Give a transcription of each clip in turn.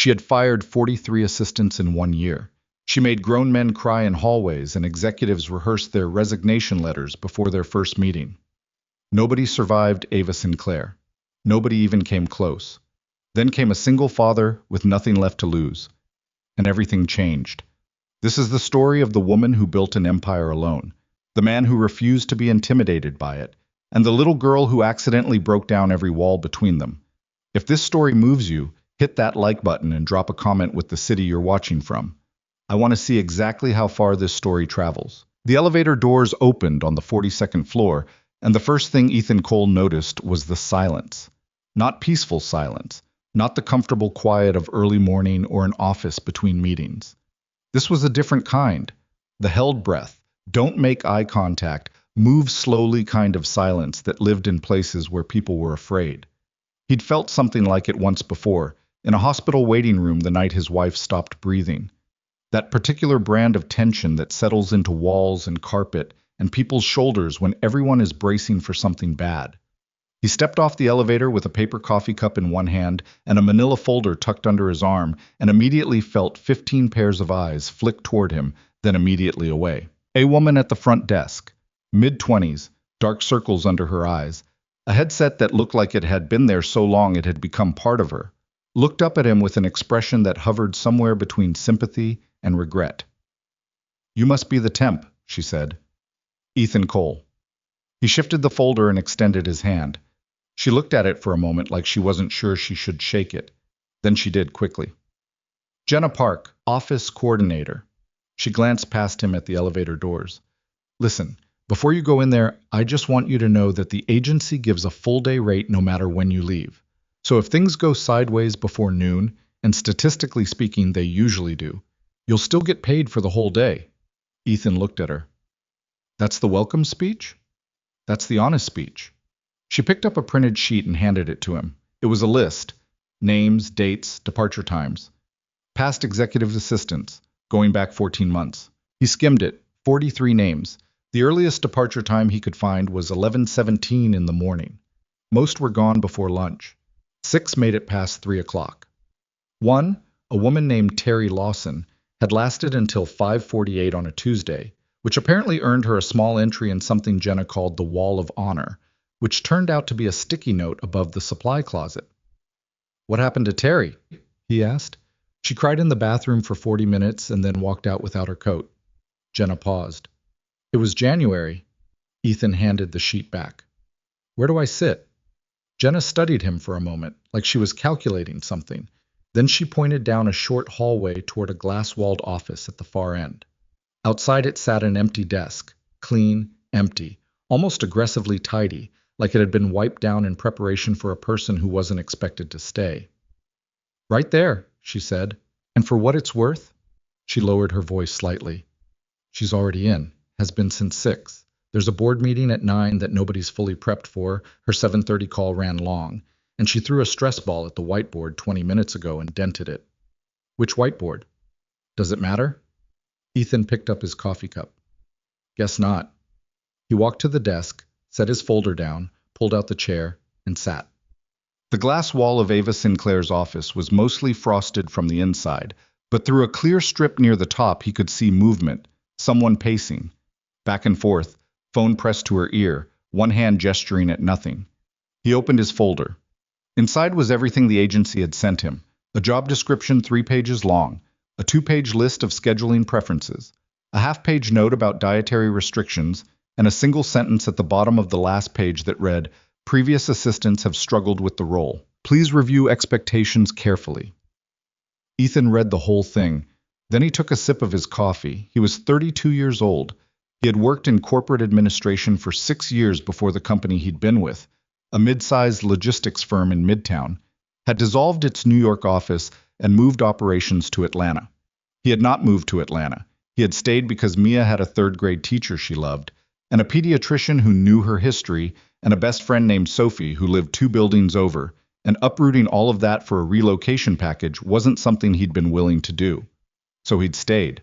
She had fired 43 assistants in 1 year. She made grown men cry in hallways and executives rehearse their resignation letters before their first meeting. Nobody survived Ava Sinclair. Nobody even came close. Then came a single father with nothing left to lose. And everything changed. This is the story of the woman who built an empire alone, the man who refused to be intimidated by it, and the little girl who accidentally broke down every wall between them. If this story moves you, hit that like button and drop a comment with the city you're watching from. I want to see exactly how far this story travels. The elevator doors opened on the 42nd floor, and the first thing Ethan Cole noticed was the silence. Not peaceful silence, not the comfortable quiet of early morning or an office between meetings. This was a different kind. The held breath, don't make eye contact, move slowly kind of silence that lived in places where people were afraid. He'd felt something like it once before, in a hospital waiting room the night his wife stopped breathing. That particular brand of tension that settles into walls and carpet and people's shoulders when everyone is bracing for something bad. He stepped off the elevator with a paper coffee cup in one hand and a manila folder tucked under his arm and immediately felt 15 pairs of eyes flick toward him, then immediately away. A woman at the front desk, mid-20s, dark circles under her eyes, a headset that looked like it had been there so long it had become part of her, looked up at him with an expression that hovered somewhere between sympathy and regret. "You must be the temp," she said. "Ethan Cole." He shifted the folder and extended his hand. She looked at it for a moment like she wasn't sure she should shake it. Then she did quickly. "Jenna Park, office coordinator." She glanced past him at the elevator doors. "Listen, before you go in there, I just want you to know that the agency gives a full day rate no matter when you leave. So if things go sideways before noon, and statistically speaking they usually do, you'll still get paid for the whole day." Ethan looked at her. "That's the welcome speech?" "That's the honest speech." She picked up a printed sheet and handed it to him. It was a list. Names, dates, departure times. Past executive assistants, going back 14 months. He skimmed it, 43 names. The earliest departure time he could find was 11:17 in the morning. Most were gone before lunch. 6 made it past 3 o'clock. One, a woman named Terry Lawson, had lasted until 5:48 on a Tuesday, which apparently earned her a small entry in something Jenna called the Wall of Honor, which turned out to be a sticky note above the supply closet. "What happened to Terry?" he asked. "She cried in the bathroom for 40 minutes and then walked out without her coat." Jenna paused. "It was January." Ethan handed the sheet back. "Where do I sit?" Jenna studied him for a moment, like she was calculating something. Then she pointed down a short hallway toward a glass-walled office at the far end. Outside it sat an empty desk, clean, empty, almost aggressively tidy, like it had been wiped down in preparation for a person who wasn't expected to stay. "Right there," she said. "And for what it's worth?" She lowered her voice slightly. "She's already in, has been since 6. There's a board meeting at 9 that nobody's fully prepped for. Her 7:30 call ran long, and she threw a stress ball at the whiteboard 20 minutes ago and dented it." "Which whiteboard?" "Does it matter?" Ethan picked up his coffee cup. "Guess not." He walked to the desk, set his folder down, pulled out the chair, and sat. The glass wall of Ava Sinclair's office was mostly frosted from the inside, but through a clear strip near the top he could see movement, someone pacing. Back and forth, phone pressed to her ear, one hand gesturing at nothing. He opened his folder. Inside was everything the agency had sent him, a job description 3 pages long, a 2-page list of scheduling preferences, a half-page note about dietary restrictions, and a single sentence at the bottom of the last page that read, "Previous assistants have struggled with the role. Please review expectations carefully." Ethan read the whole thing. Then he took a sip of his coffee. He was 32 years old. He had worked in corporate administration for 6 years before the company he'd been with, a mid-sized logistics firm in Midtown, had dissolved its New York office and moved operations to Atlanta. He had not moved to Atlanta. He had stayed because Mia had a 3rd-grade teacher she loved, and a pediatrician who knew her history, and a best friend named Sophie who lived 2 buildings over, and uprooting all of that for a relocation package wasn't something he'd been willing to do. So he'd stayed.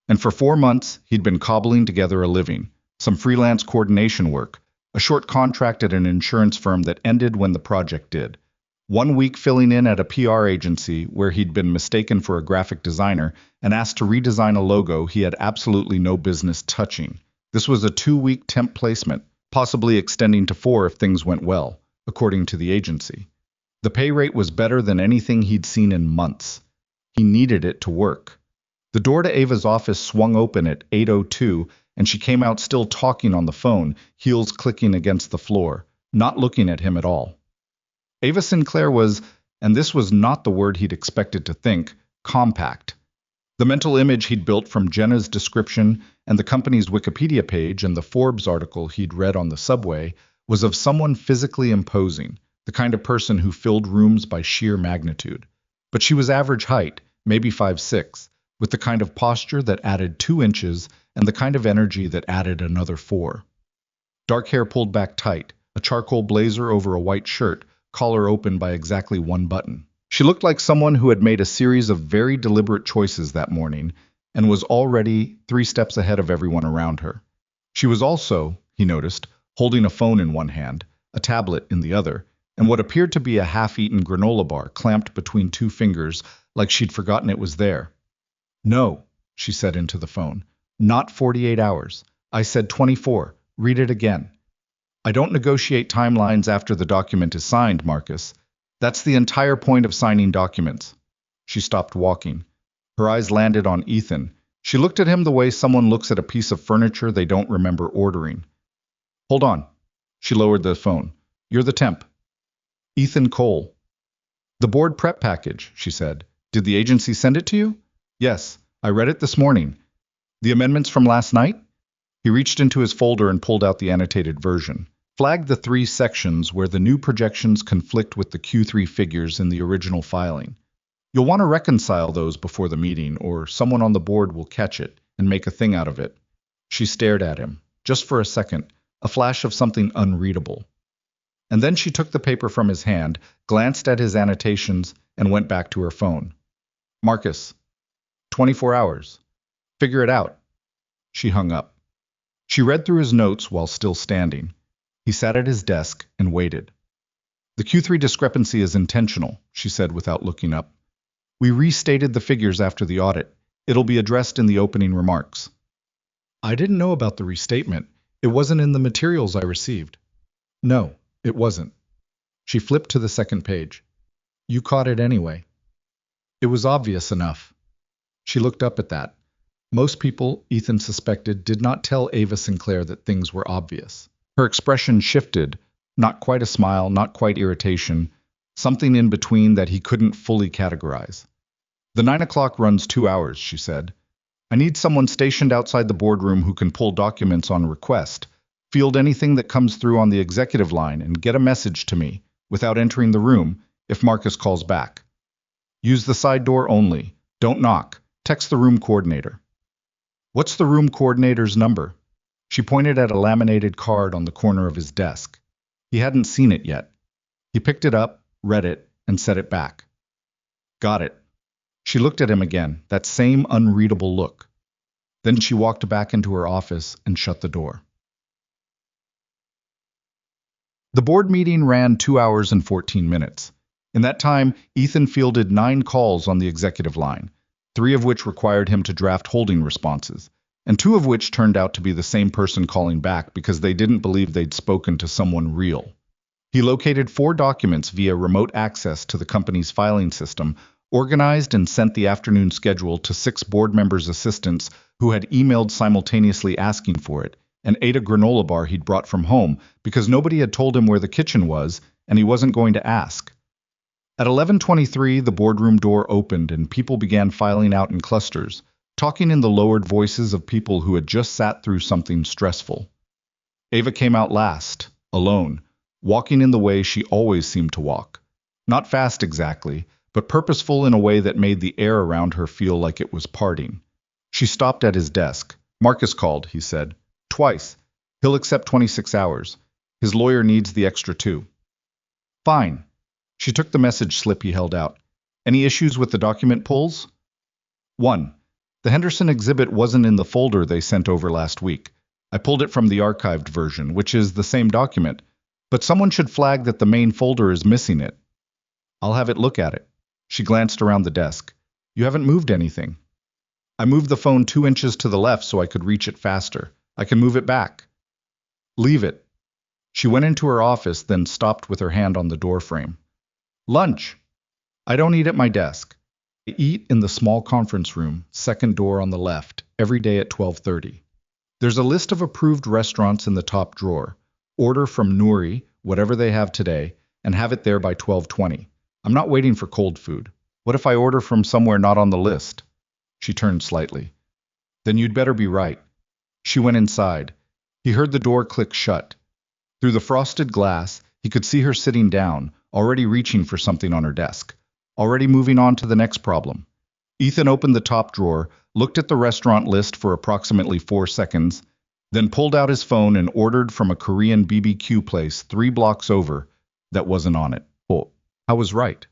And for 4 months, he'd been cobbling together a living, some freelance coordination work, a short contract at an insurance firm that ended when the project did. 1 week filling in at a PR agency where he'd been mistaken for a graphic designer and asked to redesign a logo he had absolutely no business touching. This was a 2-week temp placement, possibly extending to 4 if things went well, according to the agency. The pay rate was better than anything he'd seen in months. He needed it to work. The door to Ava's office swung open at 8:02, and she came out still talking on the phone, heels clicking against the floor, not looking at him at all. Ava Sinclair was, and this was not the word he'd expected to think, compact. The mental image he'd built from Jenna's description and the company's Wikipedia page and the Forbes article he'd read on the subway was of someone physically imposing, the kind of person who filled rooms by sheer magnitude. But she was average height, maybe 5'6", with the kind of posture that added 2 inches and the kind of energy that added another 4. Dark hair pulled back tight, a charcoal blazer over a white shirt, collar open by exactly 1 button. She looked like someone who had made a series of very deliberate choices that morning and was already 3 steps ahead of everyone around her. She was also, he noticed, holding a phone in one hand, a tablet in the other, and what appeared to be a half-eaten granola bar clamped between 2 fingers like she'd forgotten it was there. "No," she said into the phone. "Not 48 hours. I said 24. Read it again." "I don't negotiate timelines after the document is signed, Marcus. That's the entire point of signing documents." She stopped walking. Her eyes landed on Ethan. She looked at him the way someone looks at a piece of furniture they don't remember ordering. "Hold on." She lowered the phone. "You're the temp." "Ethan Cole." "The board prep package," she said. "Did the agency send it to you?" "Yes, I read it this morning." "The amendments from last night?" He reached into his folder and pulled out the annotated version. Flagged the 3 sections where the new projections conflict with the Q3 figures in the original filing. You'll want to reconcile those before the meeting, or someone on the board will catch it and make a thing out of it. She stared at him, just for a second, a flash of something unreadable. And then she took the paper from his hand, glanced at his annotations, and went back to her phone. "Marcus, 24 hours. Figure it out." She hung up. She read through his notes while still standing. He sat at his desk and waited. "The Q3 discrepancy is intentional," she said without looking up. "We restated the figures after the audit. It'll be addressed in the opening remarks." "I didn't know about the restatement. It wasn't in the materials I received." "No, it wasn't." She flipped to the second page. "You caught it anyway." "It was obvious enough." She looked up at that. Most people, Ethan suspected, did not tell Ava Sinclair that things were obvious. Her expression shifted, not quite a smile, not quite irritation, something in between that he couldn't fully categorize. "The 9 o'clock runs 2 hours," she said. "I need someone stationed outside the boardroom who can pull documents on request, field anything that comes through on the executive line, and get a message to me, without entering the room, if Marcus calls back. Use the side door only. Don't knock. Text the room coordinator." "What's the room coordinator's number?" She pointed at a laminated card on the corner of his desk. He hadn't seen it yet. He picked it up, read it, and set it back. "Got it." She looked at him again, that same unreadable look. Then she walked back into her office and shut the door. The board meeting ran 2 hours and 14 minutes. In that time, Ethan fielded 9 calls on the executive line, 3 of which required him to draft holding responses, and 2 of which turned out to be the same person calling back because they didn't believe they'd spoken to someone real. He located 4 documents via remote access to the company's filing system, organized and sent the afternoon schedule to 6 board members' assistants who had emailed simultaneously asking for it, and ate a granola bar he'd brought from home because nobody had told him where the kitchen was, and he wasn't going to ask. At 11:23, the boardroom door opened and people began filing out in clusters, talking in the lowered voices of people who had just sat through something stressful. Ava came out last, alone, walking in the way she always seemed to walk. Not fast exactly, but purposeful in a way that made the air around her feel like it was parting. She stopped at his desk. "Marcus called," he said. "Twice. He'll accept 26 hours. His lawyer needs the extra 2. "Fine." She took the message slip he held out. "Any issues with the document pulls?" 1. The Henderson exhibit wasn't in the folder they sent over last week. I pulled it from the archived version, which is the same document, but someone should flag that the main folder is missing it. I'll have it look at it. She glanced around the desk. You haven't moved anything. I moved the phone 2 inches to the left so I could reach it faster. I can move it back. Leave it. She went into her office, then stopped with her hand on the door frame. Lunch. I don't eat at my desk. I eat in the small conference room, second door on the left, every day at 12:30. There's a list of approved restaurants in the top drawer. Order from Nouri, whatever they have today, and have it there by 12:20. I'm not waiting for cold food. What if I order from somewhere not on the list? She turned slightly. Then you'd better be right. She went inside. He heard the door click shut. Through the frosted glass, he could see her sitting down, already reaching for something on her desk, already moving on to the next problem. Ethan opened the top drawer, looked at the restaurant list for approximately 4 seconds, then pulled out his phone and ordered from a Korean BBQ place 3 blocks over that wasn't on it. Oh, I was right.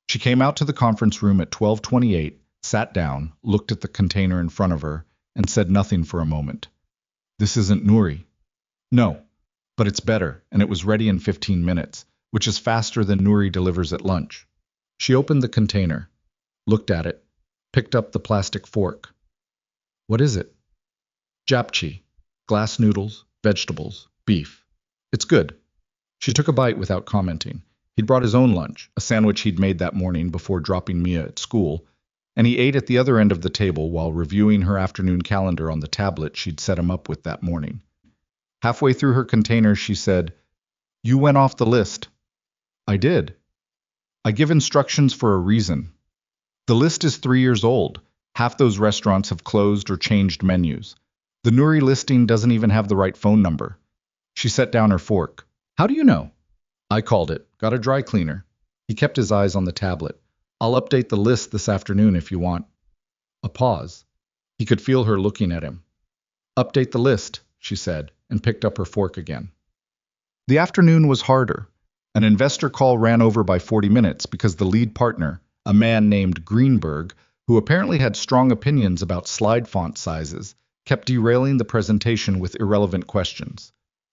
She came out to the conference room at 12:28, sat down, looked at the container in front of her, and said nothing for a moment. This isn't Nouri. No, but it's better, and it was ready in 15 minutes, which is faster than Nouri delivers at lunch. She opened the container, looked at it, picked up the plastic fork. What is it? Japchae, glass noodles, vegetables, beef. It's good. She took a bite without commenting. He'd brought his own lunch, a sandwich he'd made that morning before dropping Mia at school, and he ate at the other end of the table while reviewing her afternoon calendar on the tablet she'd set him up with that morning. Halfway through her container, she said, You went off the list. I did. I give instructions for a reason. The list is 3 years old. Half those restaurants have closed or changed menus. The Nouri listing doesn't even have the right phone number. She set down her fork. How do you know? I called it. Got a dry cleaner. He kept his eyes on the tablet. I'll update the list this afternoon if you want. A pause. He could feel her looking at him. Update the list, she said, and picked up her fork again. The afternoon was harder. An investor call ran over by 40 minutes because the lead partner, a man named Greenberg, who apparently had strong opinions about slide font sizes, kept derailing the presentation with irrelevant questions.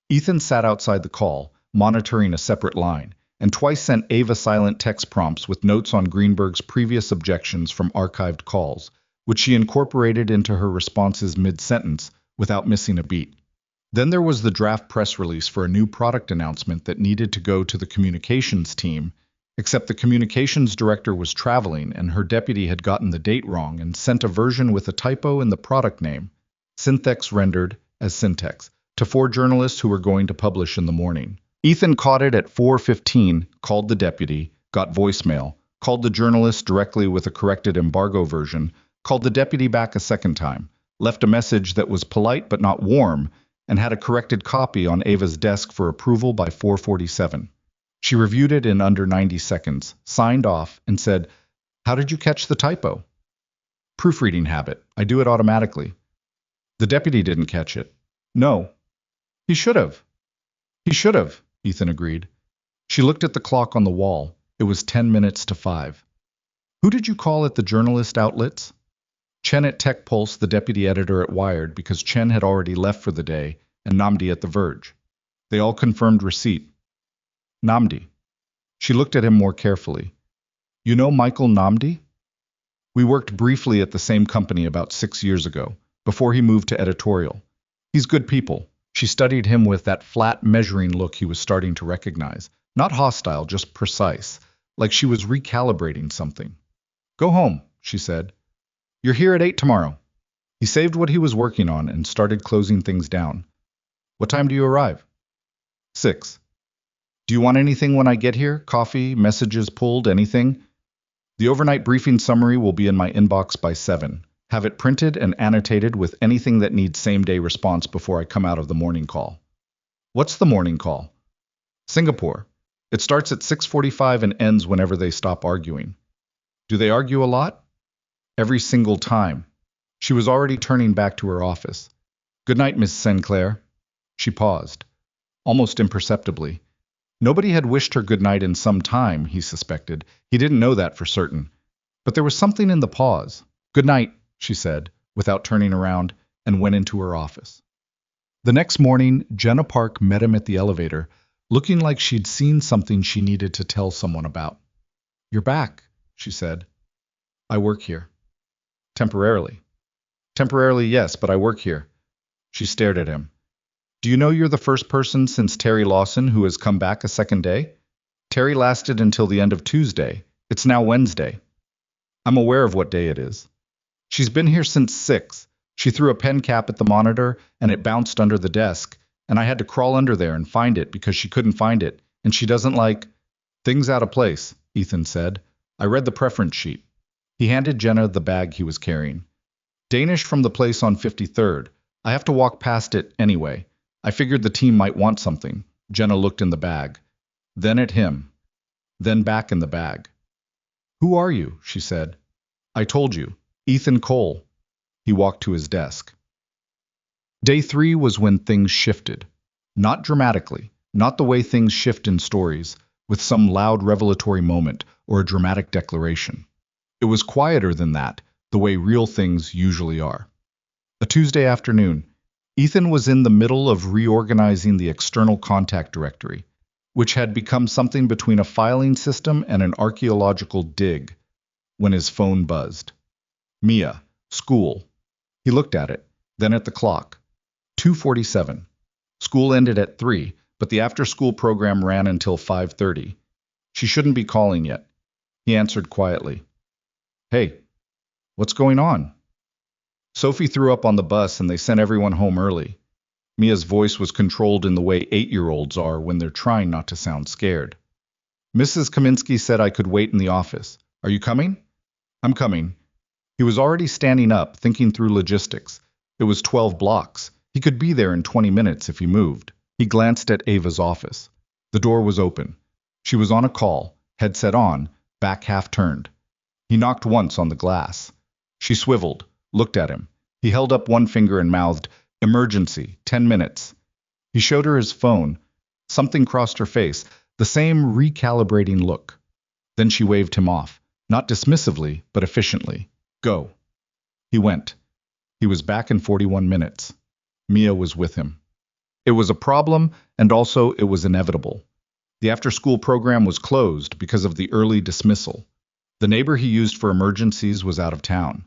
Ethan sat outside the call, monitoring a separate line, and twice sent Ava silent text prompts with notes on Greenberg's previous objections from archived calls, which she incorporated into her responses mid-sentence without missing a beat. Then there was the draft press release for a new product announcement that needed to go to the communications team, except the communications director was traveling and her deputy had gotten the date wrong and sent a version with a typo in the product name, Synthex rendered as Syntex, to 4 journalists who were going to publish in the morning. Ethan caught it at 4:15, called the deputy, got voicemail, called the journalist directly with a corrected embargo version, called the deputy back a second time, left a message that was polite but not warm, and had a corrected copy on Ava's desk for approval by 4:47. She reviewed it in under 90 seconds, signed off, and said, How did you catch the typo? Proofreading habit. I do it automatically. The deputy didn't catch it. No. He should have. He should have, Ethan agreed. She looked at the clock on the wall. It was 10 minutes to 5. Who did you call at the journalist outlets? Chen at Tech Pulse, the deputy editor at Wired, because Chen had already left for the day, and Namdi at The Verge. They all confirmed receipt. Namdi. She looked at him more carefully. You know Michael Namdi? We worked briefly at the same company about 6 years ago, before he moved to editorial. He's good people. She studied him with that flat measuring look he was starting to recognize. Not hostile, just precise, like she was recalibrating something. Go home, she said. You're here at 8 tomorrow. He saved what he was working on and started closing things down. What time do you arrive? 6. Do you want anything when I get here? Coffee, messages pulled, anything? The overnight briefing summary will be in my inbox by 7. Have it printed and annotated with anything that needs same-day response before I come out of the morning call. What's the morning call? Singapore. It starts at 6:45 and ends whenever they stop arguing. Do they argue a lot? Every single time. She was already turning back to her office. Good night, Miss Sinclair. She paused, almost imperceptibly. Nobody had wished her good night in some time, he suspected. He didn't know that for certain. But there was something in the pause. Good night, she said, without turning around, and went into her office. The next morning, Jenna Park met him at the elevator, looking like she'd seen something she needed to tell someone about. You're back, she said. I work here. Temporarily. Temporarily, yes, but I work here. She stared at him. Do you know you're the first person since Terry Lawson who has come back a second day? Terry lasted until the end of Tuesday. It's now Wednesday. I'm aware of what day it is. She's been here since 6. She threw a pen cap at the monitor, and it bounced under the desk, and I had to crawl under there and find it because she couldn't find it, and she doesn't like things out of place, Ethan said. I read the preference sheet. He handed Jenna the bag he was carrying. Danish from the place on 53rd. I have to walk past it anyway. I figured the team might want something. Jenna looked in the bag. Then at him. Then back in the bag. Who are you? She said. I told you. Ethan Cole. He walked to his desk. Day 3 was when things shifted. Not dramatically, not the way things shift in stories, with some loud revelatory moment or a dramatic declaration. It was quieter than that, the way real things usually are. A Tuesday afternoon, Ethan was in the middle of reorganizing the external contact directory, which had become something between a filing system and an archaeological dig, when his phone buzzed. Mia, school. He looked at it, then at the clock. 2:47. School ended at 3, but the after-school program ran until 5:30. She shouldn't be calling yet. He answered quietly. Hey, what's going on? Sophie threw up on the bus and they sent everyone home early. Mia's voice was controlled in the way 8-year-olds are when they're trying not to sound scared. Mrs. Kaminsky said I could wait in the office. Are you coming? I'm coming. He was already standing up, thinking through logistics. It was 12 blocks. He could be there in 20 minutes if he moved. He glanced at Ava's office. The door was open. She was on a call, headset on, back half turned. He knocked once on the glass. She swiveled, looked at him. He held up one finger and mouthed, "Emergency, 10 minutes." He showed her his phone. Something crossed her face, the same recalibrating look. Then she waved him off, not dismissively, but efficiently. Go. He went. He was back in 41 minutes. Mia was with him. It was a problem, and also it was inevitable. The after-school program was closed because of the early dismissal. The neighbor he used for emergencies was out of town.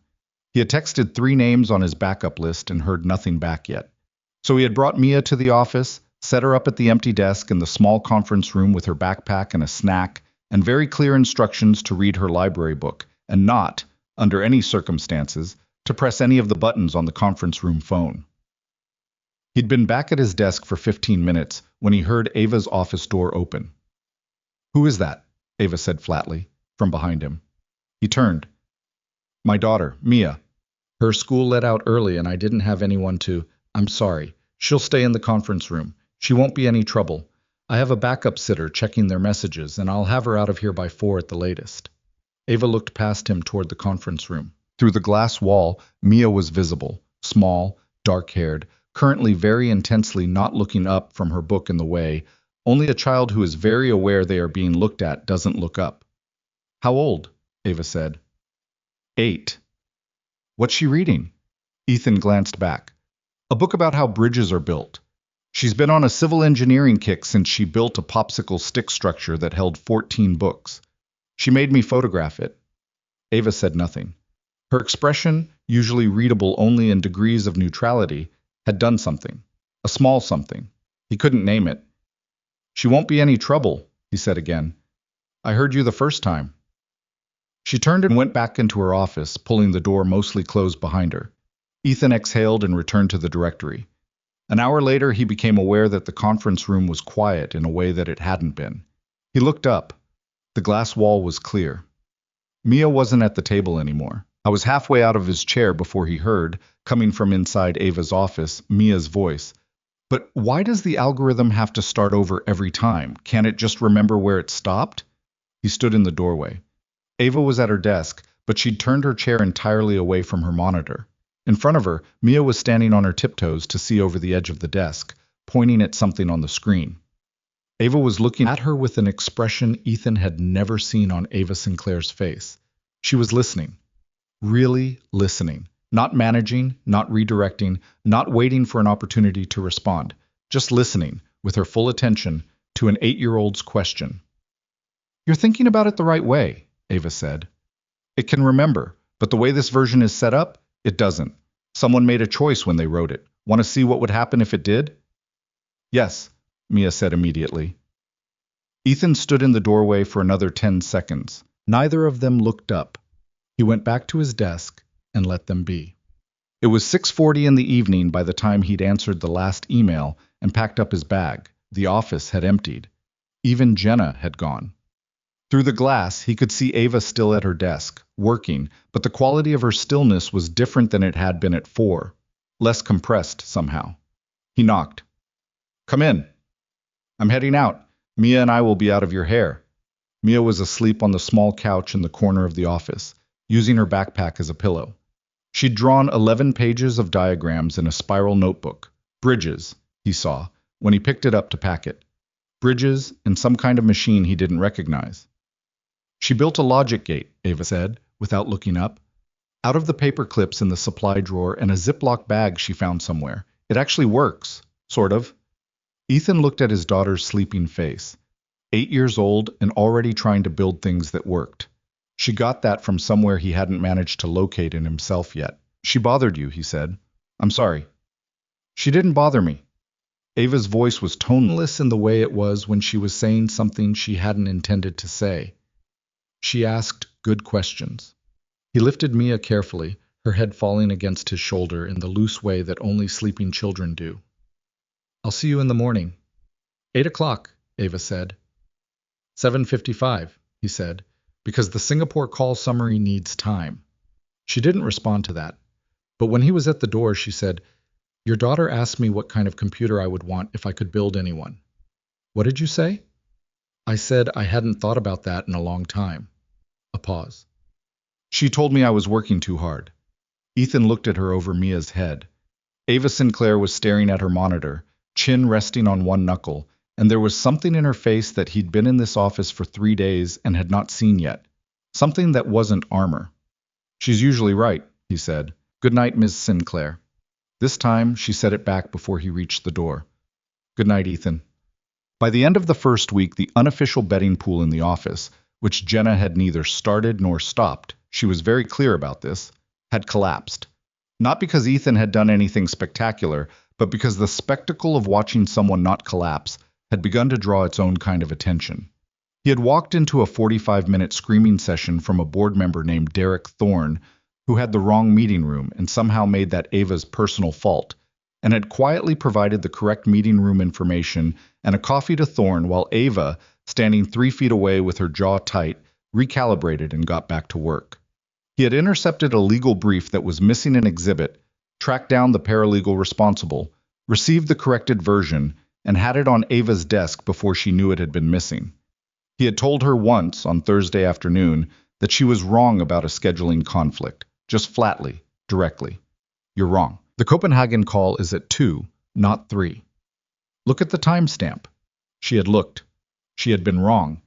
He had texted 3 names on his backup list and heard nothing back yet. So he had brought Mia to the office, set her up at the empty desk in the small conference room with her backpack and a snack, and very clear instructions to read her library book, and not, under any circumstances, to press any of the buttons on the conference room phone. He'd been back at his desk for 15 minutes when he heard Ava's office door open. Who is that? Ava said flatly, from behind him. He turned. My daughter, Mia. Her school let out early and I didn't have anyone to. I'm sorry. She'll stay in the conference room. She won't be any trouble. I have a backup sitter checking their messages and I'll have her out of here by 4 at the latest. Ava looked past him toward the conference room. Through the glass wall, Mia was visible, small, dark-haired, currently very intensely not looking up from her book in the way. Only a child who is very aware they are being looked at doesn't look up. How old? Ava said. 8. What's she reading? Ethan glanced back. A book about how bridges are built. She's been on a civil engineering kick since she built a popsicle stick structure that held 14 books. She made me photograph it. Ava said nothing. Her expression, usually readable only in degrees of neutrality, had done something. A small something. He couldn't name it. She won't be any trouble, he said again. I heard you the first time. She turned and went back into her office, pulling the door mostly closed behind her. Ethan exhaled and returned to the directory. An hour later, he became aware that the conference room was quiet in a way that it hadn't been. He looked up. The glass wall was clear. Mia wasn't at the table anymore. I was halfway out of his chair before he heard, coming from inside Ava's office, Mia's voice. But why does the algorithm have to start over every time? Can't it just remember where it stopped? He stood in the doorway. Ava was at her desk, but she'd turned her chair entirely away from her monitor. In front of her, Mia was standing on her tiptoes to see over the edge of the desk, pointing at something on the screen. Ava was looking at her with an expression Ethan had never seen on Ava Sinclair's face. She was listening. Really listening. Not managing, not redirecting, not waiting for an opportunity to respond. Just listening, with her full attention, to an 8-year-old's question. You're thinking about it the right way, Ava said. It can remember, but the way this version is set up, it doesn't. Someone made a choice when they wrote it. Want to see what would happen if it did? Yes, Mia said immediately. Ethan stood in the doorway for another 10 seconds. Neither of them looked up. He went back to his desk and let them be. It was 6:40 in the evening by the time he'd answered the last email and packed up his bag. The office had emptied. Even Jenna had gone. Through the glass, he could see Ava still at her desk, working, but the quality of her stillness was different than it had been at 4, less compressed somehow. He knocked. Come in. I'm heading out. Mia and I will be out of your hair. Mia was asleep on the small couch in the corner of the office, using her backpack as a pillow. She'd drawn 11 pages of diagrams in a spiral notebook. Bridges, he saw, when he picked it up to pack it. Bridges and some kind of machine he didn't recognize. She built a logic gate, Ava said, without looking up. Out of the paper clips in the supply drawer and a Ziploc bag she found somewhere. It actually works, sort of. Ethan looked at his daughter's sleeping face. 8 years old and already trying to build things that worked. She got that from somewhere he hadn't managed to locate in himself yet. She bothered you, he said. I'm sorry. She didn't bother me. Ava's voice was toneless in the way it was when she was saying something she hadn't intended to say. She asked good questions. He lifted Mia carefully, her head falling against his shoulder in the loose way that only sleeping children do. I'll see you in the morning. 8 o'clock, Ava said. 7:55, he said, because the Singapore call summary needs time. She didn't respond to that. But when he was at the door, she said, Your daughter asked me what kind of computer I would want if I could build anyone. What did you say? I said I hadn't thought about that in a long time. A pause. She told me I was working too hard. Ethan looked at her over Mia's head. Ava Sinclair was staring at her monitor, chin resting on one knuckle, and there was something in her face that he'd been in this office for 3 days and had not seen yet. Something that wasn't armor. She's usually right, he said. Good night, Ms. Sinclair. This time, she said it back before he reached the door. Good night, Ethan. By the end of the first week, the unofficial betting pool in the office, which Jenna had neither started nor stopped, she was very clear about this, had collapsed. Not because Ethan had done anything spectacular, but because the spectacle of watching someone not collapse had begun to draw its own kind of attention. He had walked into a 45-minute screaming session from a board member named Derek Thorne, who had the wrong meeting room and somehow made that Ava's personal fault, and had quietly provided the correct meeting room information and a coffee to Thorne while Ava, standing 3 feet away with her jaw tight, recalibrated and got back to work. He had intercepted a legal brief that was missing an exhibit, tracked down the paralegal responsible, received the corrected version, and had it on Ava's desk before she knew it had been missing. He had told her once, on Thursday afternoon, that she was wrong about a scheduling conflict, just flatly, directly. You're wrong. The Copenhagen call is at 2, not 3. Look at the timestamp. She had looked. She had been wrong.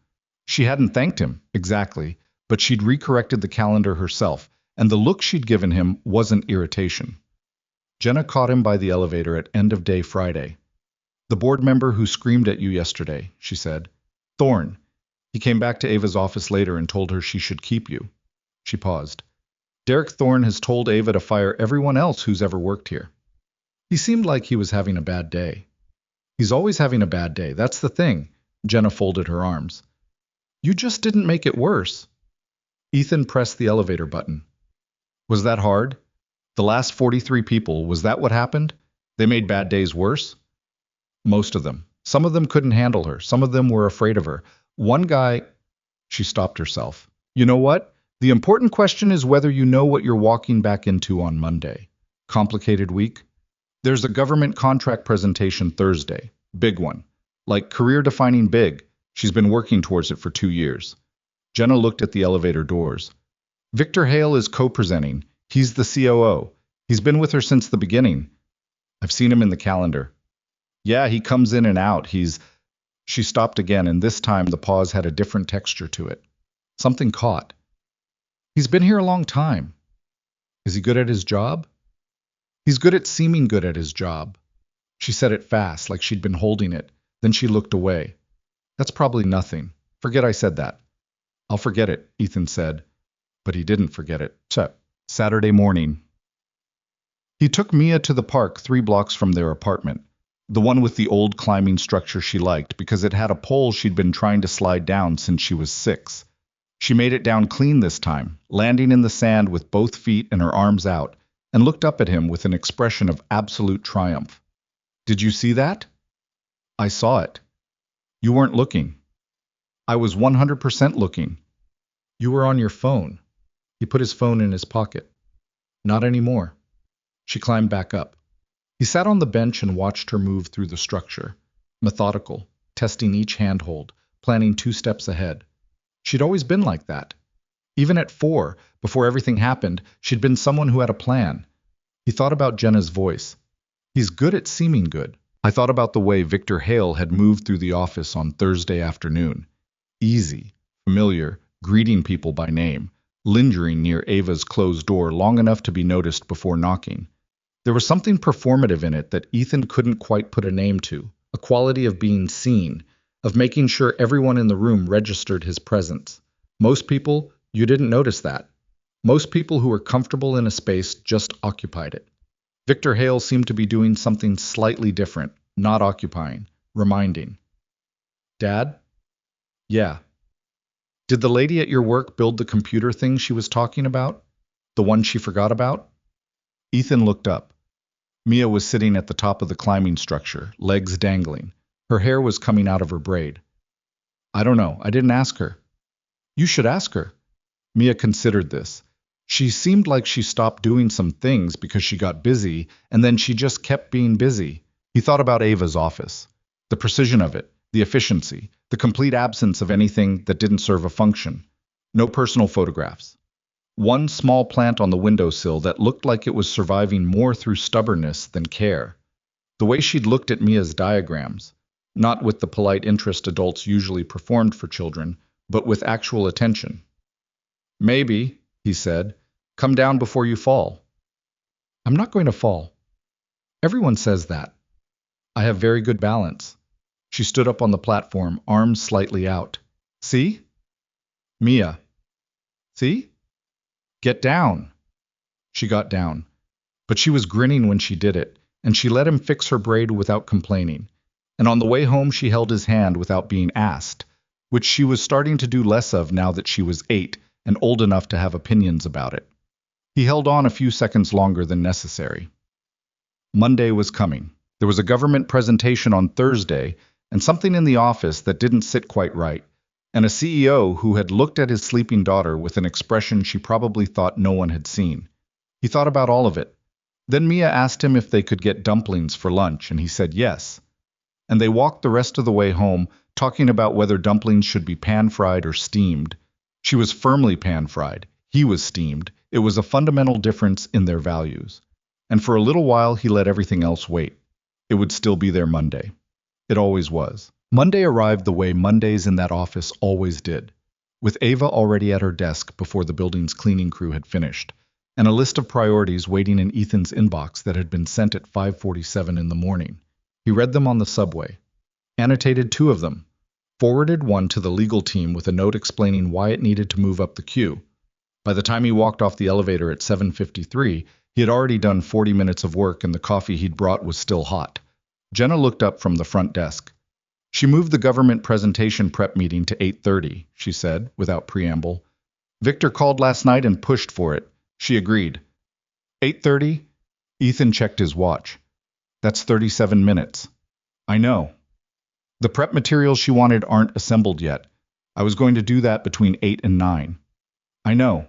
She hadn't thanked him, exactly, but she'd recorrected the calendar herself, and the look she'd given him wasn't irritation. Jenna caught him by the elevator at end of day Friday. The board member who screamed at you yesterday, she said. Thorne. He came back to Ava's office later and told her she should keep you. She paused. Derek Thorne has told Ava to fire everyone else who's ever worked here. He seemed like he was having a bad day. He's always having a bad day, that's the thing. Jenna folded her arms. You just didn't make it worse. Ethan pressed the elevator button. Was that hard? The last 43 people, was that what happened? They made bad days worse? Most of them. Some of them couldn't handle her. Some of them were afraid of her. One guy... She stopped herself. You know what? The important question is whether you know what you're walking back into on Monday. Complicated week? There's a government contract presentation Thursday. Big one. Like career-defining big. She's been working towards it for 2 years. Jenna looked at the elevator doors. Victor Hale is co-presenting. He's the COO. He's been with her since the beginning. I've seen him in the calendar. Yeah, he comes in and out. She stopped again, and this time the pause had a different texture to it. Something caught. He's been here a long time. Is he good at his job? He's good at seeming good at his job. She said it fast, like she'd been holding it. Then she looked away. That's probably nothing. Forget I said that. I'll forget it, Ethan said. But he didn't forget it. Saturday morning. He took Mia to the park 3 blocks from their apartment, the one with the old climbing structure she liked because it had a pole she'd been trying to slide down since she was 6. She made it down clean this time, landing in the sand with both feet and her arms out, and looked up at him with an expression of absolute triumph. Did you see that? I saw it. You weren't looking. I was 100% looking. You were on your phone. He put his phone in his pocket. Not anymore. She climbed back up. He sat on the bench and watched her move through the structure, methodical, testing each handhold, planning 2 steps ahead. She'd always been like that. Even at 4, before everything happened, she'd been someone who had a plan. He thought about Jenna's voice. He's good at seeming good. I thought about the way Victor Hale had moved through the office on Thursday afternoon. Easy, familiar, greeting people by name, lingering near Ava's closed door long enough to be noticed before knocking. There was something performative in it that Ethan couldn't quite put a name to, a quality of being seen, of making sure everyone in the room registered his presence. Most people, you didn't notice that. Most people who were comfortable in a space just occupied it. Victor Hale seemed to be doing something slightly different, not occupying, reminding. Dad? Yeah. Did the lady at your work build the computer thing she was talking about? The one she forgot about? Ethan looked up. Mia was sitting at the top of the climbing structure, legs dangling. Her hair was coming out of her braid. I don't know. I didn't ask her. You should ask her. Mia considered this. She seemed like she stopped doing some things because she got busy, and then she just kept being busy. He thought about Ava's office. The precision of it, the efficiency, the complete absence of anything that didn't serve a function. No personal photographs. One small plant on the windowsill that looked like it was surviving more through stubbornness than care. The way she'd looked at Mia's diagrams, not with the polite interest adults usually performed for children, but with actual attention. Maybe, he said, come down before you fall. I'm not going to fall. Everyone says that. I have very good balance. She stood up on the platform, arms slightly out. See? Mia. See? Get down. She got down. But she was grinning when she did it, and she let him fix her braid without complaining. And on the way home she held his hand without being asked, which she was starting to do less of now that she was 8 and old enough to have opinions about it. He held on a few seconds longer than necessary. Monday was coming. There was a government presentation on Thursday, and something in the office that didn't sit quite right, and a CEO who had looked at his sleeping daughter with an expression she probably thought no one had seen. He thought about all of it. Then Mia asked him if they could get dumplings for lunch, and he said yes. And they walked the rest of the way home, talking about whether dumplings should be pan-fried or steamed. She was firmly pan-fried. He was steamed. It was a fundamental difference in their values. And for a little while he let everything else wait. It would still be there Monday. It always was. Monday arrived the way Mondays in that office always did, with Ava already at her desk before the building's cleaning crew had finished, and a list of priorities waiting in Ethan's inbox that had been sent at 5:47 in the morning. He read them on the subway, annotated 2 of them, forwarded one to the legal team with a note explaining why it needed to move up the queue. By the time he walked off the elevator at 7:53, he had already done 40 minutes of work and the coffee he'd brought was still hot. Jenna looked up from the front desk. She moved the government presentation prep meeting to 8:30, she said, without preamble. Victor called last night and pushed for it. She agreed. 8:30? Ethan checked his watch. That's 37 minutes. I know. The prep materials she wanted aren't assembled yet. I was going to do that between 8 and 9. I know.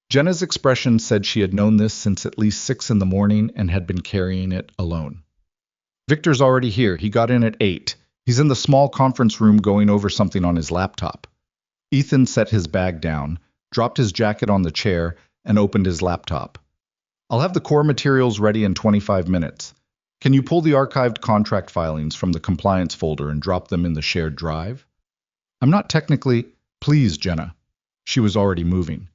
Jenna's expression said she had known this since at least 6 in the morning and had been carrying it alone. Victor's already here. He got in at 8. He's in the small conference room going over something on his laptop. Ethan set his bag down, dropped his jacket on the chair, and opened his laptop. I'll have the core materials ready in 25 minutes. Can you pull the archived contract filings from the compliance folder and drop them in the shared drive? I'm not technically... Please, Jenna. She was already moving.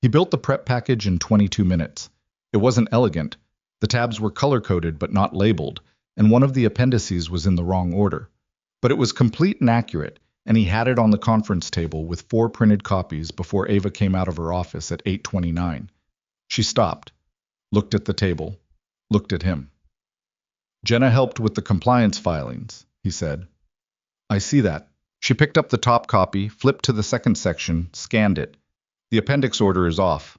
He built the prep package in 22 minutes. It wasn't elegant. The tabs were color-coded but not labeled, and one of the appendices was in the wrong order. But it was complete and accurate. and he had it on the conference table with 4 printed copies before Ava came out of her office at 8:29. She stopped, looked at the table, looked at him. "Jenna helped with the compliance filings," he said. "I see that." She picked up the top copy, flipped to the second section, scanned it. "The appendix order is off.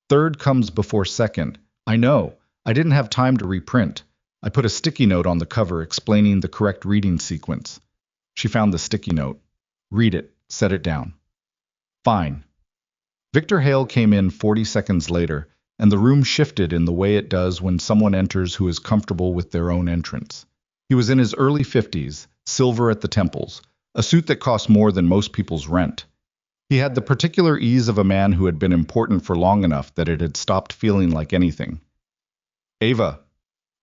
Third comes before second. I know. I didn't have time to reprint. I put a sticky note on the cover explaining the correct reading sequence." She found the sticky note. "Read it. Set it down." "Fine." Victor Hale came in 40 seconds later, and the room shifted in the way it does when someone enters who is comfortable with their own entrance. He was in his early 50s, silver at the temples, a suit that cost more than most people's rent. He had the particular ease of a man who had been important for long enough that it had stopped feeling like anything. "Ava."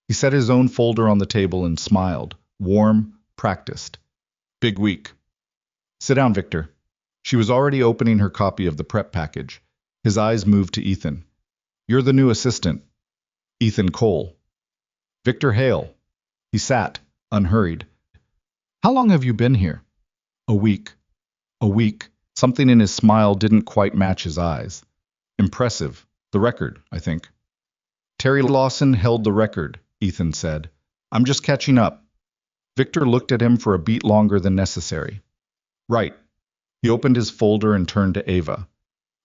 He set his own folder on the table and smiled, warm, practiced. "Big week." "Sit down, Victor." She was already opening her copy of the prep package. His eyes moved to Ethan. "You're the new assistant." "Ethan Cole." "Victor Hale." He sat, unhurried. "How long have you been here?" "A week." "A week." Something in his smile didn't quite match his eyes. "Impressive. The record, I think." "Terry Lawson held the record," Ethan said. "I'm just catching up." Victor looked at him for a beat longer than necessary. "Right." He opened his folder and turned to Ava.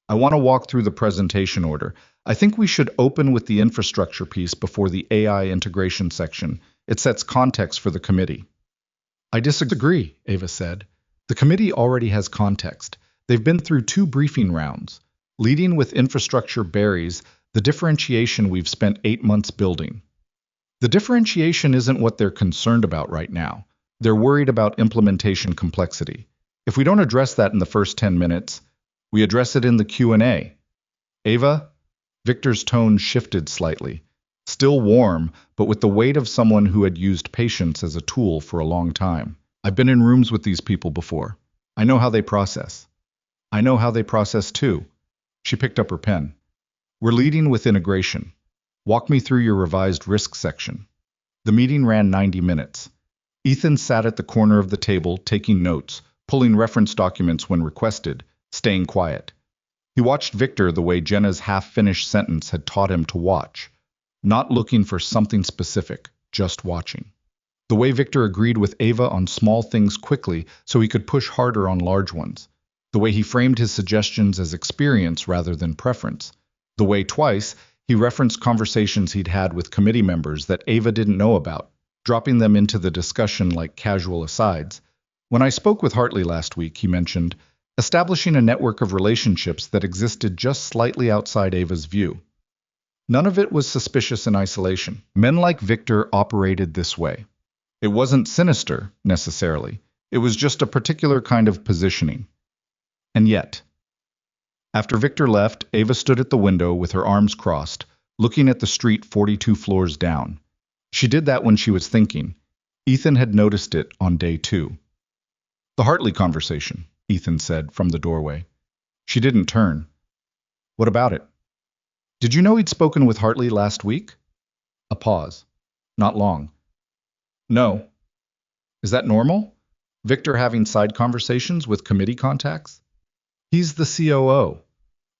"I want to walk through the presentation order. I think we should open with the infrastructure piece before the AI integration section. It sets context for the committee." "I disagree," Ava said. "The committee already has context. They've been through 2 briefing rounds. Leading with infrastructure buries the differentiation we've spent 8 months building." "The differentiation isn't what they're concerned about right now. They're worried about implementation complexity. If we don't address that in the first 10 minutes, we address it in the Q&A. Ava?" Victor's tone shifted slightly. Still warm, but with the weight of someone who had used patience as a tool for a long time. "I've been in rooms with these people before. I know how they process." "I know how they process too." She picked up her pen. "We're leading with integration. Walk me through your revised risk section." The meeting ran 90 minutes. Ethan sat at the corner of the table, taking notes, pulling reference documents when requested, staying quiet. He watched Victor the way Jenna's half-finished sentence had taught him to watch. Not looking for something specific, just watching. The way Victor agreed with Ava on small things quickly so he could push harder on large ones. The way he framed his suggestions as experience rather than preference. The way twice he referenced conversations he'd had with committee members that Ava didn't know about, dropping them into the discussion like casual asides. "When I spoke with Hartley last week," he mentioned, establishing a network of relationships that existed just slightly outside Ava's view. None of it was suspicious in isolation. Men like Victor operated this way. It wasn't sinister, necessarily. It was just a particular kind of positioning. And yet, after Victor left, Ava stood at the window with her arms crossed, looking at the street 42 floors down. She did that when she was thinking. Ethan had noticed it on day 2. "The Hartley conversation," Ethan said from the doorway. She didn't turn. "What about it?" "Did you know he'd spoken with Hartley last week?" A pause. "Not long." "No." "Is that normal? Victor having side conversations with committee contacts?" "He's the COO."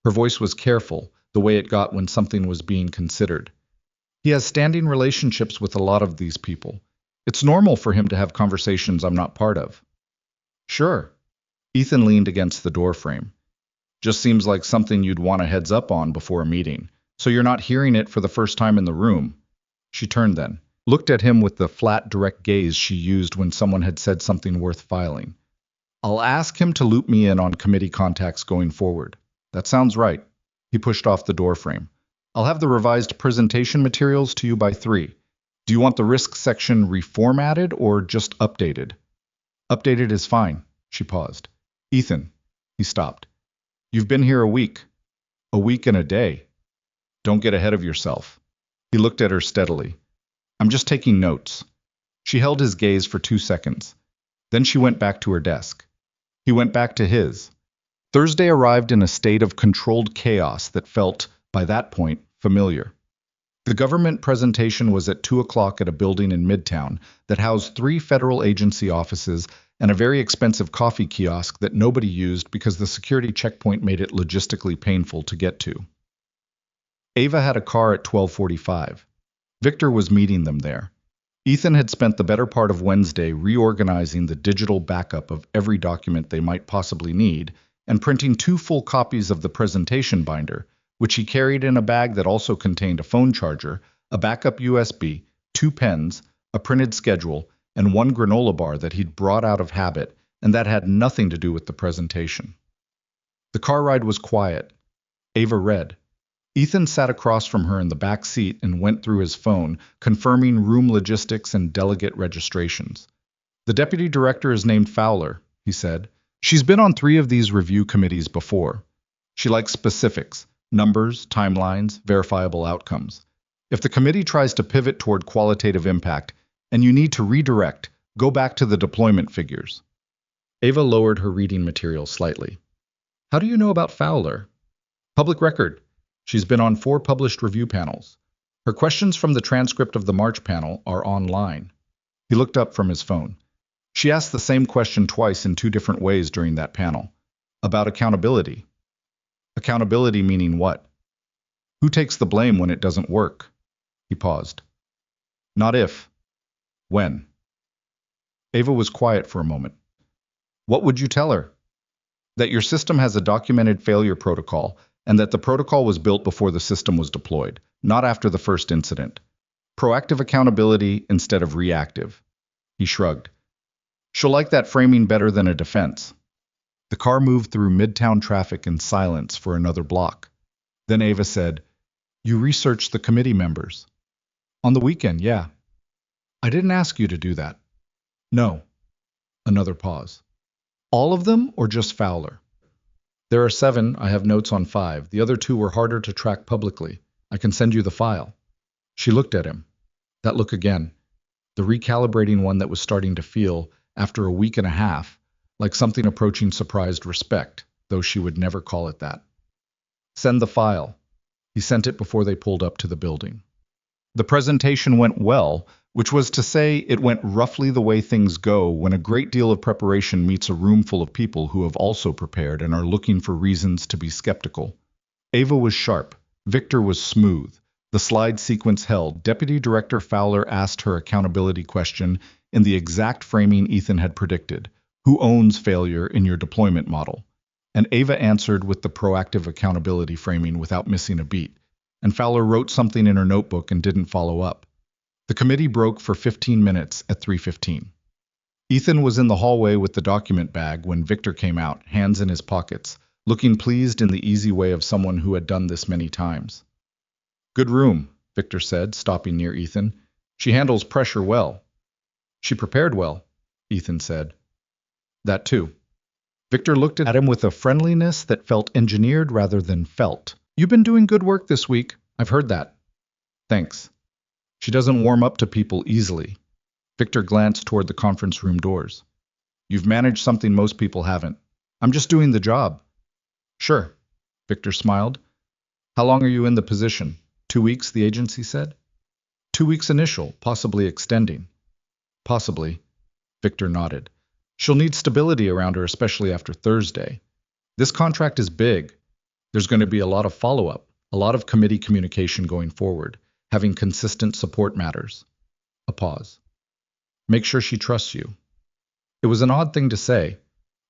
Her voice was careful, the way it got when something was being considered. "He has standing relationships with a lot of these people. It's normal for him to have conversations I'm not part of." "Sure." Ethan leaned against the doorframe. "Just seems like something you'd want a heads up on before a meeting, so you're not hearing it for the first time in the room." She turned then, looked at him with the flat, direct gaze she used when someone had said something worth filing. "I'll ask him to loop me in on committee contacts going forward." "That sounds right." He pushed off the doorframe. "I'll have the revised presentation materials to you by 3. Do you want the risk section reformatted or just updated?" "Updated is fine." She paused. "Ethan." He stopped. "You've been here a week. A week and a day. Don't get ahead of yourself." He looked at her steadily. "I'm just taking notes." She held his gaze for 2 seconds. Then she went back to her desk. He went back to his. Thursday arrived in a state of controlled chaos that felt, by that point, familiar. The government presentation was at 2 o'clock at a building in Midtown that housed 3 federal agency offices and a very expensive coffee kiosk that nobody used because the security checkpoint made it logistically painful to get to. Ava had a car at 12:45. Victor was meeting them there. Ethan had spent the better part of Wednesday reorganizing the digital backup of every document they might possibly need and printing 2 full copies of the presentation binder, which he carried in a bag that also contained a phone charger, a backup USB, 2 pens, a printed schedule, and 1 granola bar that he'd brought out of habit and that had nothing to do with the presentation. The car ride was quiet. Ava read. Ethan sat across from her in the back seat and went through his phone, confirming room logistics and delegate registrations. The deputy director is named Fowler, he said. She's been on 3 of these review committees before. She likes specifics, numbers, timelines, verifiable outcomes. If the committee tries to pivot toward qualitative impact, and you need to redirect, go back to the deployment figures. Ava lowered her reading material slightly. How do you know about Fowler? Public record. She's been on 4 published review panels. Her questions from the transcript of the March panel are online. He looked up from his phone. She asked the same question twice in 2 different ways during that panel. About accountability. Accountability meaning what? Who takes the blame when it doesn't work? He paused. Not if. When? Ava was quiet for a moment. What would you tell her? That your system has a documented failure protocol and that the protocol was built before the system was deployed, not after the first incident. Proactive accountability instead of reactive. He shrugged. She'll like that framing better than a defense. The car moved through midtown traffic in silence for another block. Then Ava said, You researched the committee members. On the weekend, yeah. I didn't ask you to do that. No. Another pause. All of them or just Fowler? There are 7, I have notes on 5. The other 2 were harder to track publicly. I can send you the file. She looked at him. That look again. The recalibrating one that was starting to feel, after a week and a half, like something approaching surprised respect, though she would never call it that. Send the file. He sent it before they pulled up to the building. The presentation went well, which was to say it went roughly the way things go when a great deal of preparation meets a room full of people who have also prepared and are looking for reasons to be skeptical. Ava was sharp. Victor was smooth. The slide sequence held. Deputy Director Fowler asked her accountability question in the exact framing Ethan had predicted. Who owns failure in your deployment model? And Ava answered with the proactive accountability framing without missing a beat. And Fowler wrote something in her notebook and didn't follow up. The committee broke for 15 minutes at 3:15. Ethan was in the hallway with the document bag when Victor came out, hands in his pockets, looking pleased in the easy way of someone who had done this many times. Good room, Victor said, stopping near Ethan. She handles pressure well. She prepared well, Ethan said. That too. Victor looked at him with a friendliness that felt engineered rather than felt. You've been doing good work this week. I've heard that. Thanks. She doesn't warm up to people easily. Victor glanced toward the conference room doors. You've managed something most people haven't. I'm just doing the job. Sure, Victor smiled. How long are you in the position? 2 weeks, the agency said. 2 weeks initial, possibly extending. Possibly, Victor nodded. She'll need stability around her, especially after Thursday. This contract is big. There's going to be a lot of follow-up, a lot of committee communication going forward. Having consistent support matters. A pause. Make sure she trusts you. It was an odd thing to say.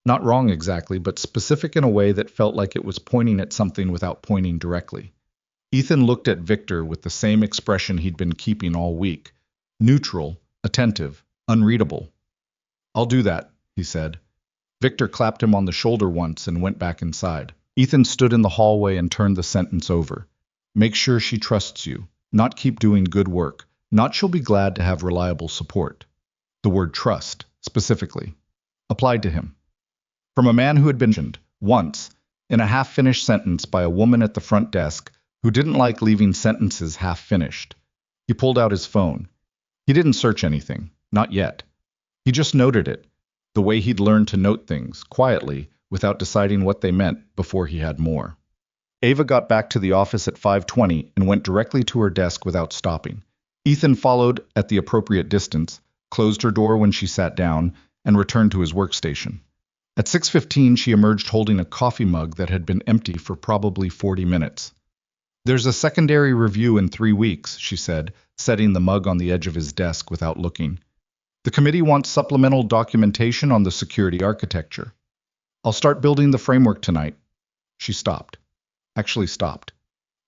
Not wrong exactly, but specific in a way that felt like it was pointing at something without pointing directly. Ethan looked at Victor with the same expression he'd been keeping all week. Neutral, attentive, unreadable. I'll do that, he said. Victor clapped him on the shoulder once and went back inside. Ethan stood in the hallway and turned the sentence over. Make sure she trusts you. Not keep doing good work. Not she'll be glad to have reliable support. The word trust, specifically, applied to him. From a man who had been mentioned, once, in a half-finished sentence by a woman at the front desk who didn't like leaving sentences half-finished. He pulled out his phone. He didn't search anything, not yet. He just noted it, the way he'd learned to note things, quietly, without deciding what they meant before he had more. Ava got back to the office at 5:20 and went directly to her desk without stopping. Ethan followed at the appropriate distance, closed her door when she sat down, and returned to his workstation. At 6:15, she emerged holding a coffee mug that had been empty for probably 40 minutes. "There's a secondary review in 3 weeks," she said, setting the mug on the edge of his desk without looking. "The committee wants supplemental documentation on the security architecture. I'll start building the framework tonight." She stopped,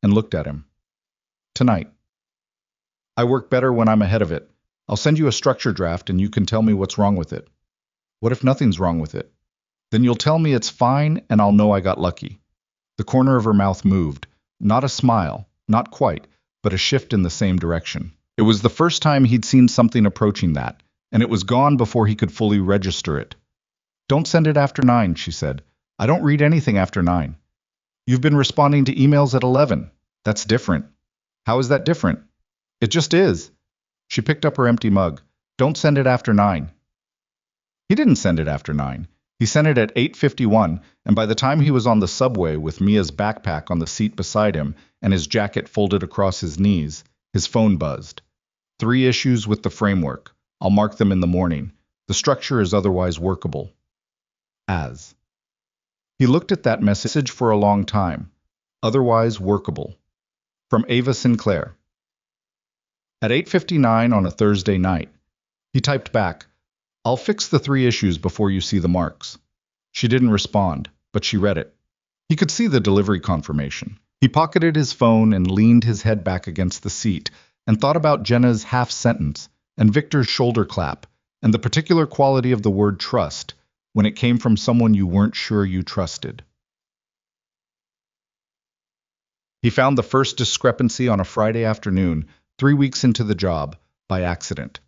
and looked at him. "Tonight. I work better when I'm ahead of it. I'll send you a structure draft and you can tell me what's wrong with it." "What if nothing's wrong with it?" "Then you'll tell me it's fine and I'll know I got lucky." The corner of her mouth moved, not a smile, not quite, but a shift in the same direction. It was the first time he'd seen something approaching that, and it was gone before he could fully register it. "Don't send it after 9, she said. "I don't read anything after 9. "You've been responding to emails at 11. "That's different." "How is that different?" "It just is." She picked up her empty mug. "Don't send it after 9. He didn't send it after 9. He sent it at 8:51, and by the time he was on the subway with Mia's backpack on the seat beside him and his jacket folded across his knees, his phone buzzed. 3 issues with the framework. I'll mark them in the morning. The structure is otherwise workable. As. He looked at that message for a long time. Otherwise workable. From Ava Sinclair. At 8:59 on a Thursday night, he typed back, "I'll fix the 3 issues before you see the marks." She didn't respond, but she read it. He could see the delivery confirmation. He pocketed his phone and leaned his head back against the seat and thought about Jenna's half-sentence and Victor's shoulder clap and the particular quality of the word trust when it came from someone you weren't sure you trusted. He found the first discrepancy on a Friday afternoon, 3 weeks into the job, by accident.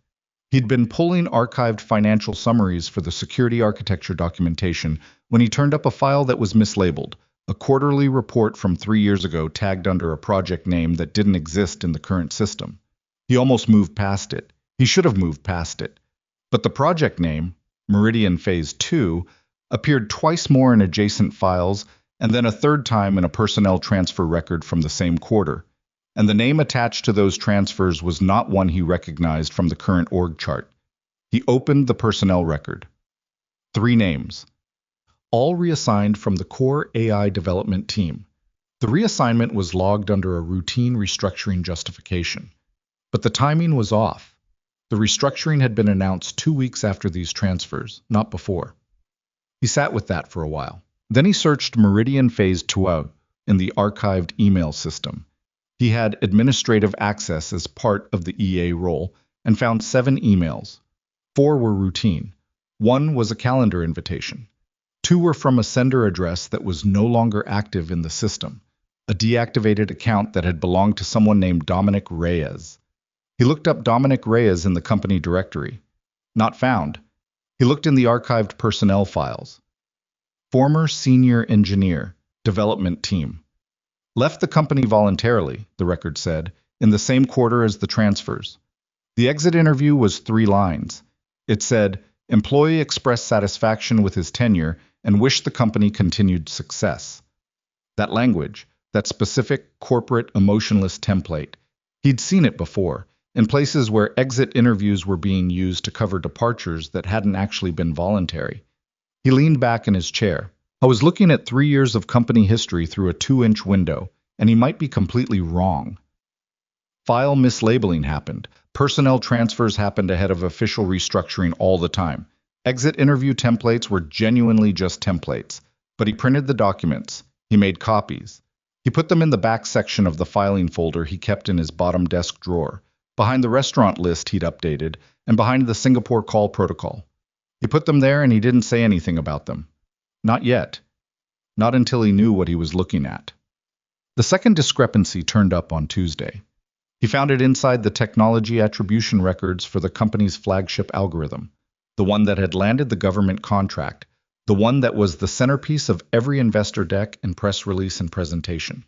He'd been pulling archived financial summaries for the security architecture documentation when he turned up a file that was mislabeled, a quarterly report from 3 years ago tagged under a project name that didn't exist in the current system. He almost moved past it. He should have moved past it. But the project name, Meridian Phase 2, appeared twice more in adjacent files and then a third time in a personnel transfer record from the same quarter. And the name attached to those transfers was not one he recognized from the current org chart. He opened the personnel record. 3 names, all reassigned from the core AI development team. The reassignment was logged under a routine restructuring justification. But the timing was off. The restructuring had been announced 2 weeks after these transfers, not before. He sat with that for a while. Then he searched Meridian Phase 2 in the archived email system. He had administrative access as part of the EA role and found 7 emails. 4 were routine. 1 was a calendar invitation. 2 were from a sender address that was no longer active in the system, a deactivated account that had belonged to someone named Dominic Reyes. He looked up Dominic Reyes in the company directory. Not found. He looked in the archived personnel files. Former senior engineer, development team. Left the company voluntarily, the record said, in the same quarter as the transfers. The exit interview was 3 lines. It said, "Employee expressed satisfaction with his tenure and wished the company continued success." That language, that specific corporate emotionless template, he'd seen it before, in places where exit interviews were being used to cover departures that hadn't actually been voluntary. He leaned back in his chair. I was looking at 3 years of company history through a 2-inch window, and he might be completely wrong. File mislabeling happened. Personnel transfers happened ahead of official restructuring all the time. Exit interview templates were genuinely just templates, but he printed the documents. He made copies. He put them in the back section of the filing folder he kept in his bottom desk drawer, behind the restaurant list he'd updated, and behind the Singapore call protocol. He put them there and he didn't say anything about them. Not yet. Not until he knew what he was looking at. The second discrepancy turned up on Tuesday. He found it inside the technology attribution records for the company's flagship algorithm, the one that had landed the government contract, the one that was the centerpiece of every investor deck and press release and presentation.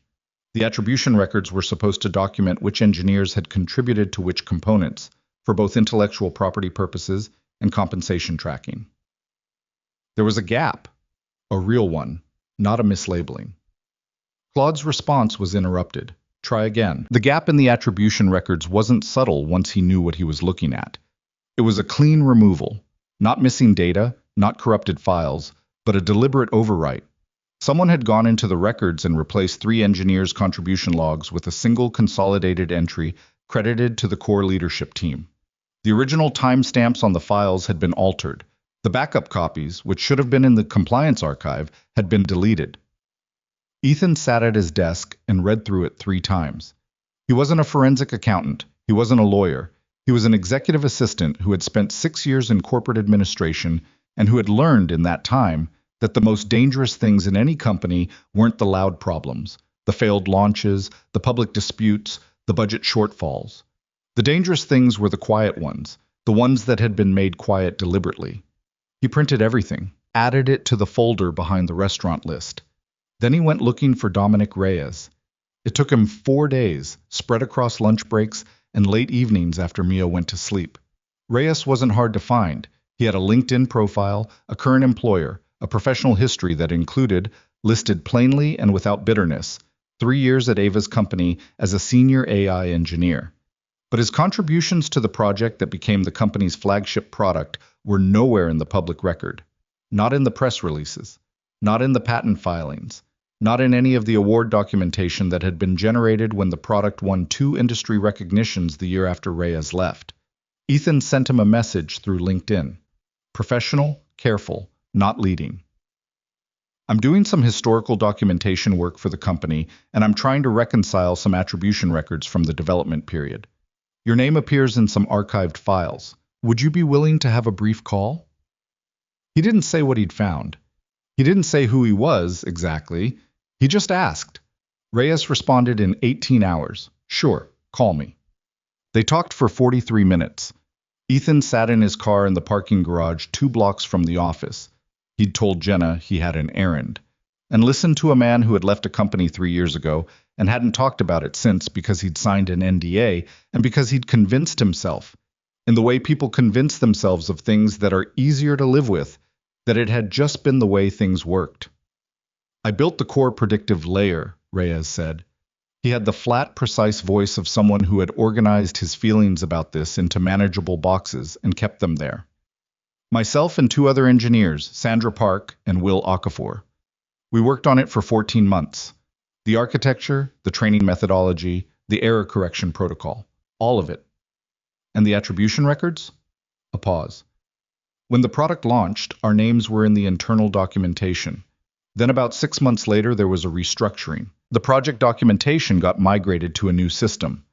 The attribution records were supposed to document which engineers had contributed to which components, for both intellectual property purposes and compensation tracking. There was a gap. A real one, not a mislabeling. Claude's response was interrupted. Try again. The gap in the attribution records wasn't subtle once he knew what he was looking at. It was a clean removal. Not missing data, not corrupted files, but a deliberate overwrite. Someone had gone into the records and replaced 3 engineers' contribution logs with a single consolidated entry credited to the core leadership team. The original timestamps on the files had been altered. The backup copies, which should have been in the compliance archive, had been deleted. Ethan sat at his desk and read through it 3 times. He wasn't a forensic accountant. He wasn't a lawyer. He was an executive assistant who had spent 6 years in corporate administration and who had learned in that time that the most dangerous things in any company weren't the loud problems, the failed launches, the public disputes, the budget shortfalls. The dangerous things were the quiet ones, the ones that had been made quiet deliberately. He printed everything, added it to the folder behind the restaurant list. Then he went looking for Dominic Reyes. It took him 4 days, spread across lunch breaks and late evenings after Mia went to sleep. Reyes wasn't hard to find. He had a LinkedIn profile, a current employer, a professional history that included, listed plainly and without bitterness, 3 years at Ava's company as a senior AI engineer. But his contributions to the project that became the company's flagship product were nowhere in the public record. Not in the press releases, not in the patent filings, not in any of the award documentation that had been generated when the product won 2 industry recognitions the year after Reyes left. Ethan sent him a message through LinkedIn. Professional, careful, not leading. I'm doing some historical documentation work for the company, and I'm trying to reconcile some attribution records from the development period. Your name appears in some archived files. Would you be willing to have a brief call? He didn't say what he'd found. He didn't say who he was, exactly. He just asked. Reyes responded in 18 hours. Sure, call me. They talked for 43 minutes. Ethan sat in his car in the parking garage 2 blocks from the office. He'd told Jenna he had an errand, and listened to a man who had left a company 3 years ago and hadn't talked about it since because he'd signed an NDA and because he'd convinced himself, in the way people convince themselves of things that are easier to live with, that it had just been the way things worked. I built the core predictive layer, Reyes said. He had the flat, precise voice of someone who had organized his feelings about this into manageable boxes and kept them there. Myself and 2 other engineers, Sandra Park and Will Okafor. We worked on it for 14 months. The architecture, the training methodology, the error correction protocol, all of it. And the attribution records? A pause. When the product launched, our names were in the internal documentation. Then about 6 months later, there was a restructuring. The project documentation got migrated to a new system.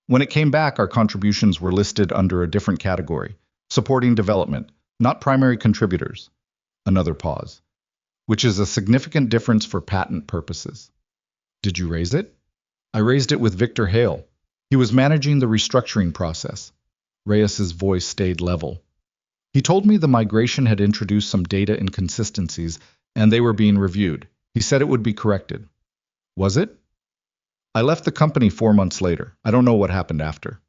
When it came back, our contributions were listed under a different category, supporting development, not primary contributors. Another pause. Which is a significant difference for patent purposes. Did you raise it? I raised it with Victor Hale. He was managing the restructuring process. Reyes's voice stayed level. He told me the migration had introduced some data inconsistencies, and they were being reviewed. He said it would be corrected. Was it? I left the company 4 months later. I don't know what happened after.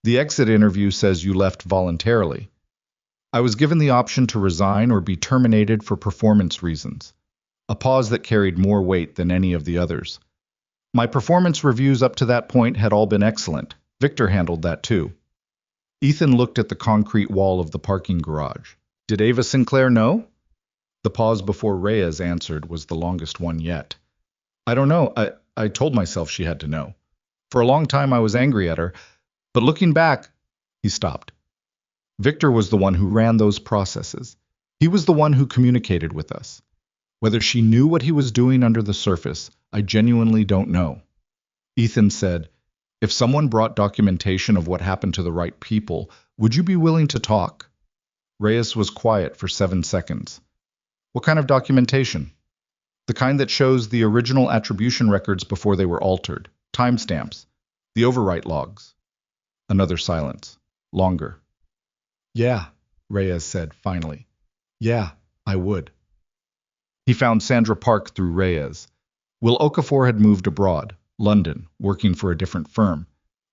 The exit interview says you left voluntarily. I was given the option to resign or be terminated for performance reasons. A pause that carried more weight than any of the others. My performance reviews up to that point had all been excellent. Victor handled that too. Ethan looked at the concrete wall of the parking garage. Did Ava Sinclair know? The pause before Reyes answered was the longest one yet. I don't know. I told myself she had to know. For a long time I was angry at her, but looking back, he stopped. Victor was the one who ran those processes. He was the one who communicated with us. Whether she knew what he was doing under the surface, I genuinely don't know. Ethan said, if someone brought documentation of what happened to the right people, would you be willing to talk? Reyes was quiet for 7 seconds. What kind of documentation? The kind that shows the original attribution records before they were altered, timestamps, the overwrite logs. Another silence, longer. Yeah, Reyes said finally. Yeah, I would. He found Sandra Park through Reyes. Will Okafor had moved abroad, London, working for a different firm,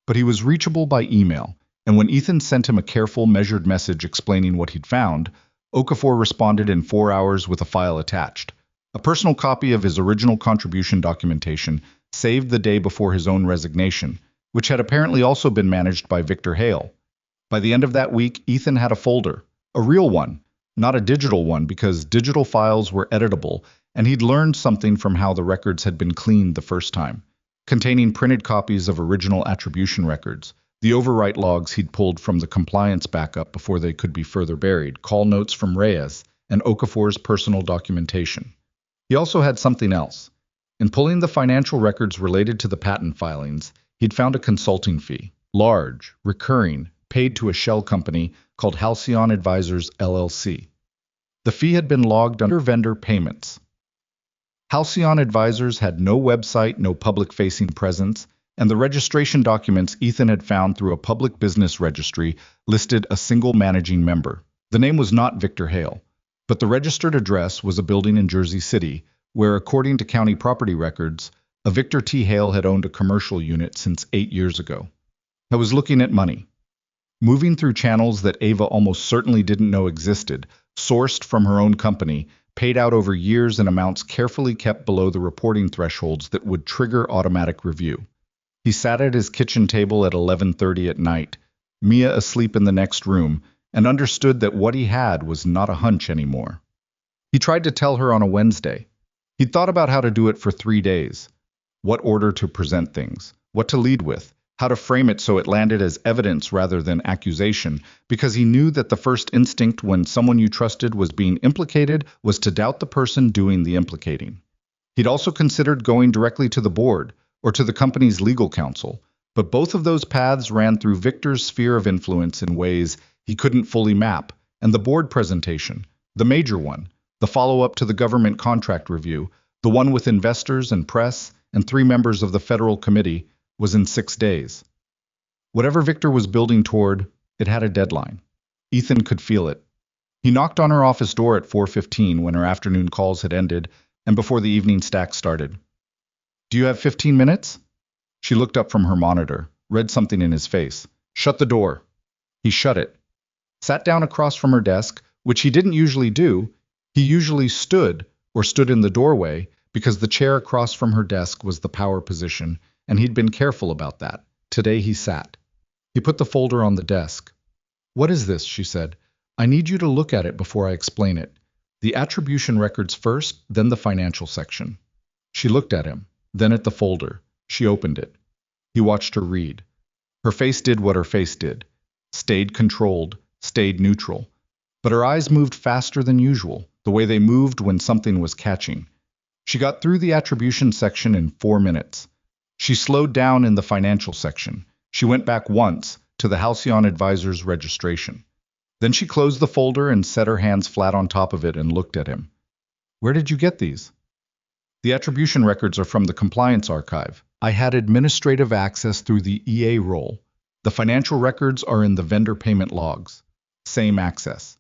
but he was reachable by email, and when Ethan sent him a careful, measured message explaining what he'd found, Okafor responded in 4 hours with a file attached. A personal copy of his original contribution documentation, saved the day before his own resignation, which had apparently also been managed by Victor Hale. By the end of that week, Ethan had a folder, A real one, not a digital one, because digital files were editable, and he'd learned something from how the records had been cleaned the first time, containing printed copies of original attribution records, the overwrite logs he'd pulled from the compliance backup before they could be further buried, call notes from Reyes, and Okafor's personal documentation. He also had something else. In pulling the financial records related to the patent filings, he'd found a consulting fee, large, recurring, paid to a shell company called Halcyon Advisors LLC. The fee had been logged under vendor payments. Halcyon Advisors had no website, no public-facing presence, and the registration documents Ethan had found through a public business registry listed a single managing member. The name was not Victor Hale, but the registered address was a building in Jersey City, where, according to county property records, a Victor T. Hale had owned a commercial unit since 8 years ago. I was looking at money. Moving through channels that Ava almost certainly didn't know existed, sourced from her own company, paid out over years in amounts carefully kept below the reporting thresholds that would trigger automatic review. He sat at his kitchen table at 11:30 at night, Mia asleep in the next room, and understood that what he had was not a hunch anymore. He tried to tell her on a Wednesday. He'd thought about how to do it for 3 days. What order to present things, what to lead with, how to frame it so it landed as evidence rather than accusation, because he knew that the first instinct when someone you trusted was being implicated was to doubt the person doing the implicating. He'd also considered going directly to the board or to the company's legal counsel, but both of those paths ran through Victor's sphere of influence in ways he couldn't fully map, and the board presentation, the major one, the follow-up to the government contract review, the one with investors and press and 3 members of the federal committee, was in 6 days. Whatever Victor was building toward, it had a deadline. Ethan could feel it. He knocked on her office door at 4:15 when her afternoon calls had ended and before the evening stack started. "Do you have 15 minutes? She looked up from her monitor, read something in his face. "Shut the door." He shut it. Sat down across from her desk, which he didn't usually do. He usually stood in the doorway because the chair across from her desk was the power position, and he'd been careful about that. Today he sat. He put the folder on the desk. "What is this?" she said. "I need you to look at it before I explain it. The attribution records first, then the financial section." She looked at him, then at the folder. She opened it. He watched her read. Her face did what her face did. Stayed controlled, stayed neutral. But her eyes moved faster than usual, the way they moved when something was catching. She got through the attribution section in 4 minutes. She slowed down in the financial section. She went back once to the Halcyon Advisors registration. Then she closed the folder and set her hands flat on top of it and looked at him. "Where did you get these?" "The attribution records are from the compliance archive. I had administrative access through the EA role. The financial records are in the vendor payment logs. Same access.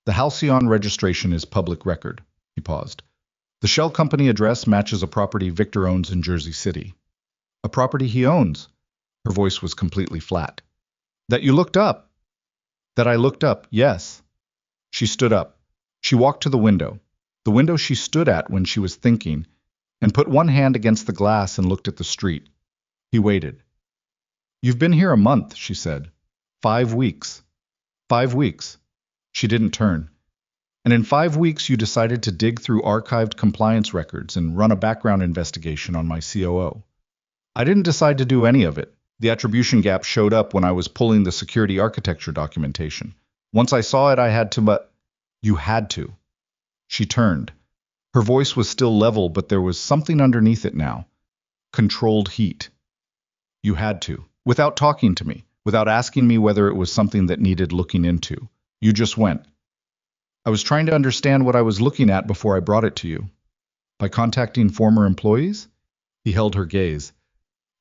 The Halcyon registration is public record." He paused. "The shell company address matches a property Victor owns in Jersey City." "A property he owns?" Her voice was completely flat. "That you looked up?" "That I looked up, yes." She stood up. She walked to the window she stood at when she was thinking, and put one hand against the glass and looked at the street. He waited. "You've been here a month," she said. 5 weeks. 5 weeks. She didn't turn. "And in 5 weeks you decided to dig through archived compliance records and run a background investigation on my COO. I didn't decide to do any of it. The attribution gap showed up when I was pulling the security architecture documentation. Once I saw it, I had to, but you had to." She turned. Her voice was still level, but there was something underneath it now. Controlled heat. "You had to. Without talking to me, without asking me whether it was something that needed looking into. You just went. I was trying to understand what I was looking at before I brought it to you." "By contacting former employees?" He held her gaze.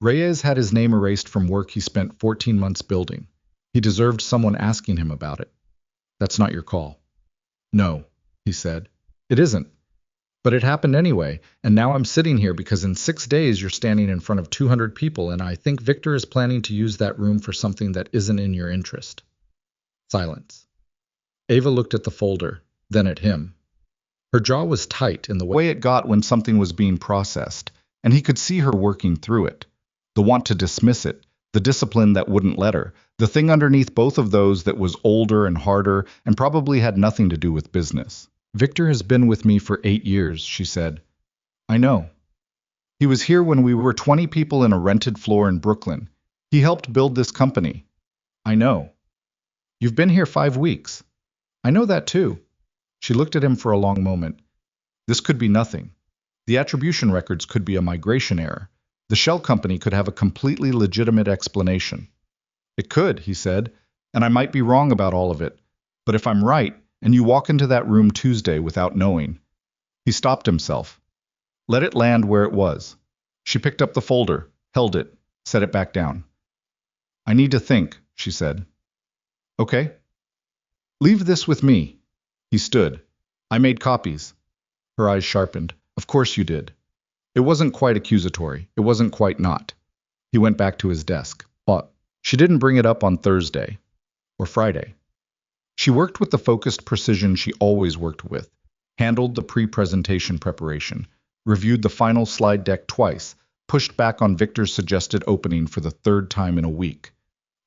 Reyes had his name erased from work he spent 14 months building. He deserved someone asking him about it. "That's not your call." "No," he said. "It isn't. But it happened anyway, and now I'm sitting here because in 6 days you're standing in front of 200 people, and I think Victor is planning to use that room for something that isn't in your interest." Silence. Ava looked at the folder, then at him. Her jaw was tight in the way it got when something was being processed, and he could see her working through it. The want to dismiss it, The discipline that wouldn't let her. The thing underneath both of those that was older and harder and probably had nothing to do with business. Victor has been with me for 8 years, she said. I know. He was here when we were 20 people in a rented floor in Brooklyn. He helped build this company. I know. You've been here 5 weeks. I know that too. She looked at him for a long moment. This could be nothing. The attribution records could be a migration error. The shell company could have a completely legitimate explanation. It could, he said, and I might be wrong about all of it. But if I'm right, and you walk into that room Tuesday without knowing. He stopped himself. Let it land where it was. She picked up the folder, held it, set it back down. I need to think, she said. Okay. Leave this with me. He stood. I made copies. Her eyes sharpened. Of course you did. It wasn't quite accusatory. It wasn't quite not. He went back to his desk. But she didn't bring it up on Thursday or Friday. She worked with the focused precision she always worked with, handled the pre-presentation preparation, reviewed the final slide deck twice, pushed back on Victor's suggested opening for the 3rd time in a week.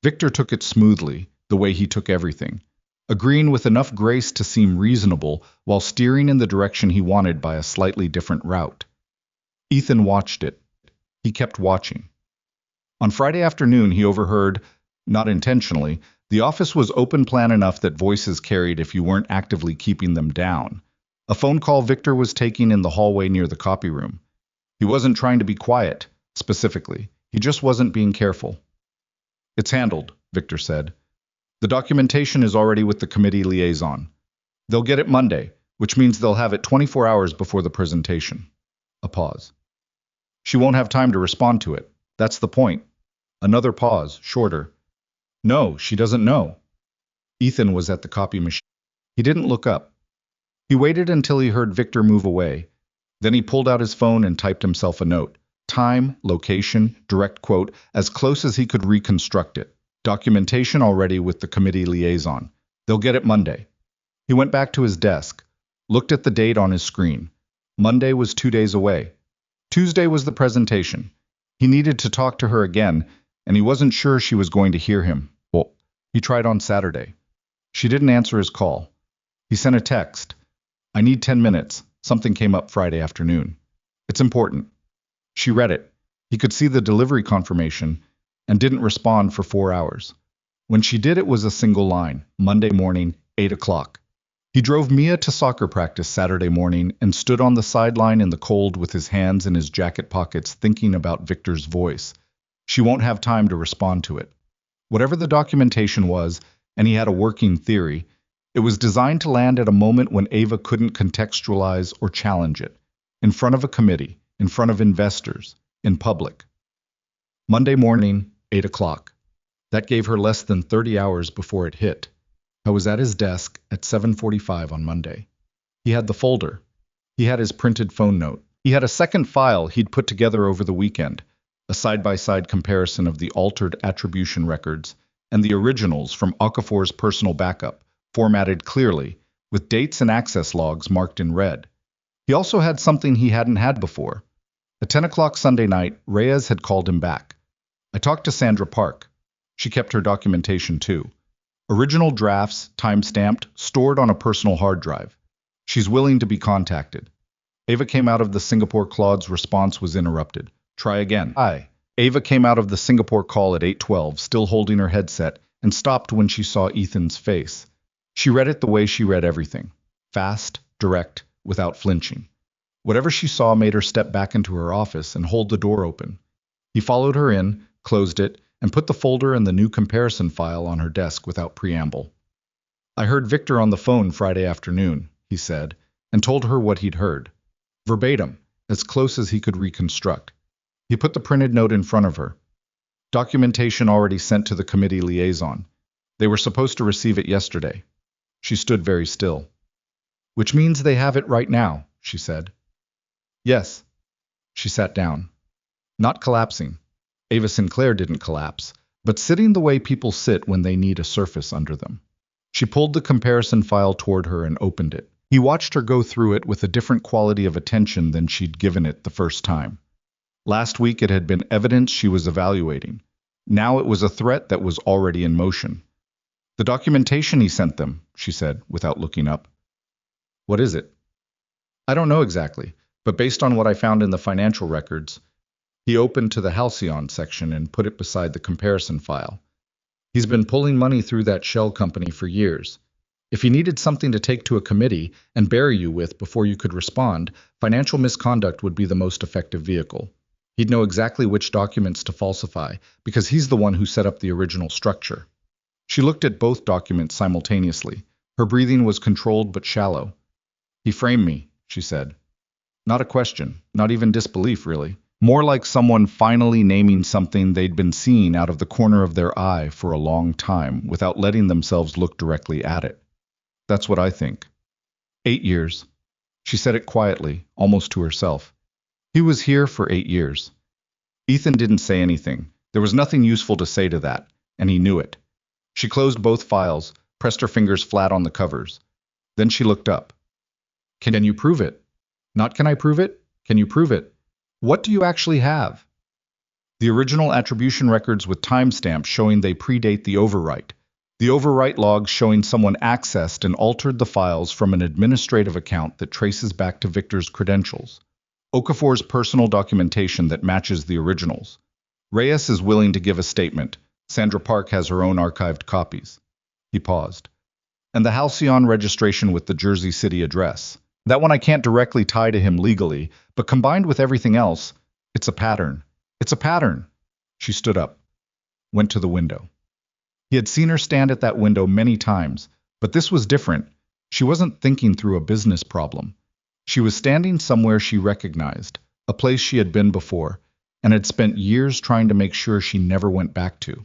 Victor took it smoothly, the way he took everything, agreeing with enough grace to seem reasonable while steering in the direction he wanted by a slightly different route. Ethan watched it. He kept watching. On Friday afternoon, he overheard, not intentionally, the office was open plan enough that voices carried if you weren't actively keeping them down. A phone call Victor was taking in the hallway near the copy room. He wasn't trying to be quiet, specifically. He just wasn't being careful. It's handled, Victor said. The documentation is already with the committee liaison. They'll get it Monday, which means they'll have it 24 hours before the presentation. A pause. She won't have time to respond to it. That's the point. Another pause, shorter. No, she doesn't know. Ethan was at the copy machine. He didn't look up. He waited until he heard Victor move away. Then he pulled out his phone and typed himself a note. Time, location, direct quote, as close as he could reconstruct it. Documentation already with the committee liaison. They'll get it Monday. He went back to his desk, looked at the date on his screen. Monday was 2 days away. Tuesday was the presentation. He needed to talk to her again, and he wasn't sure she was going to hear him. Well, he tried on Saturday. She didn't answer his call. He sent a text. I need 10 minutes. Something came up Friday afternoon. It's important. She read it. He could see the delivery confirmation and didn't respond for 4 hours. When she did, it was a single line. Monday morning, 8 o'clock. He drove Mia to soccer practice Saturday morning and stood on the sideline in the cold with his hands in his jacket pockets thinking about Victor's voice. She won't have time to respond to it. Whatever the documentation was, and he had a working theory, it was designed to land at a moment when Ava couldn't contextualize or challenge it. In front of a committee, in front of investors, in public. Monday morning, 8 o'clock. That gave her less than 30 hours before it hit. I was at his desk at 7:45 on Monday. He had the folder. He had his printed phone note. He had a second file he'd put together over the weekend, a side-by-side comparison of the altered attribution records and the originals from Okafor's personal backup, formatted clearly, with dates and access logs marked in red. He also had something he hadn't had before. At 10 o'clock Sunday night, Reyes had called him back. I talked to Sandra Park. She kept her documentation too. Original drafts, time-stamped, stored on a personal hard drive. She's willing to be contacted. Ava came out of the Singapore Claude's response was interrupted. Try again. Hi. Ava came out of the Singapore call at 8:12, still holding her headset, and stopped when she saw Ethan's face. She read it the way she read everything. Fast, direct, without flinching. Whatever she saw made her step back into her office and hold the door open. He followed her in, closed it, and put the folder and the new comparison file on her desk without preamble. I heard Victor on the phone Friday afternoon, he said, and told her what he'd heard. Verbatim, as close as he could reconstruct. He put the printed note in front of her. Documentation already sent to the committee liaison. They were supposed to receive it yesterday. She stood very still. Which means they have it right now, she said. Yes. She sat down. Not collapsing. Ava Sinclair didn't collapse, but sitting the way people sit when they need a surface under them. She pulled the comparison file toward her and opened it. He watched her go through it with a different quality of attention than she'd given it the first time. Last week it had been evidence she was evaluating. Now it was a threat that was already in motion. The documentation he sent them, she said, without looking up. What is it? I don't know exactly, but based on what I found in the financial records, he opened to the Halcyon section and put it beside the comparison file. He's been pulling money through that shell company for years. If he needed something to take to a committee and bury you with before you could respond, financial misconduct would be the most effective vehicle. He'd know exactly which documents to falsify, because he's the one who set up the original structure. She looked at both documents simultaneously. Her breathing was controlled but shallow. He framed me, she said. Not a question, not even disbelief, really. More like someone finally naming something they'd been seeing out of the corner of their eye for a long time without letting themselves look directly at it. That's what I think. 8 years. She said it quietly, almost to herself. He was here for 8 years. Ethan didn't say anything. There was nothing useful to say to that, and he knew it. She closed both files, pressed her fingers flat on the covers. Then she looked up. Can you prove it? Not can I prove it? Can you prove it? What do you actually have? The original attribution records with timestamps showing they predate the overwrite. The overwrite logs showing someone accessed and altered the files from an administrative account that traces back to Victor's credentials. Okafor's personal documentation that matches the originals. Reyes is willing to give a statement. Sandra Park has her own archived copies. He paused. And the Halcyon registration with the Jersey City address. That one I can't directly tie to him legally, but combined with everything else, it's a pattern. It's a pattern. She stood up, went to the window. He had seen her stand at that window many times, but this was different. She wasn't thinking through a business problem. She was standing somewhere she recognized, a place she had been before, and had spent years trying to make sure she never went back to.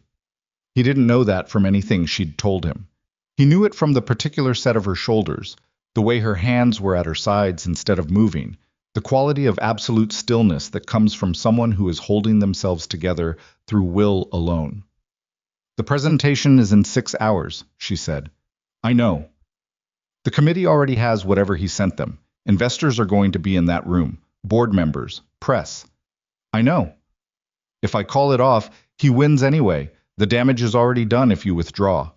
He didn't know that from anything she'd told him. He knew it from the particular set of her shoulders, the way her hands were at her sides instead of moving, the quality of absolute stillness that comes from someone who is holding themselves together through will alone. The presentation is in 6 hours, she said. I know. The committee already has whatever he sent them. Investors are going to be in that room, board members, press. I know. If I call it off, he wins anyway. The damage is already done if you withdraw.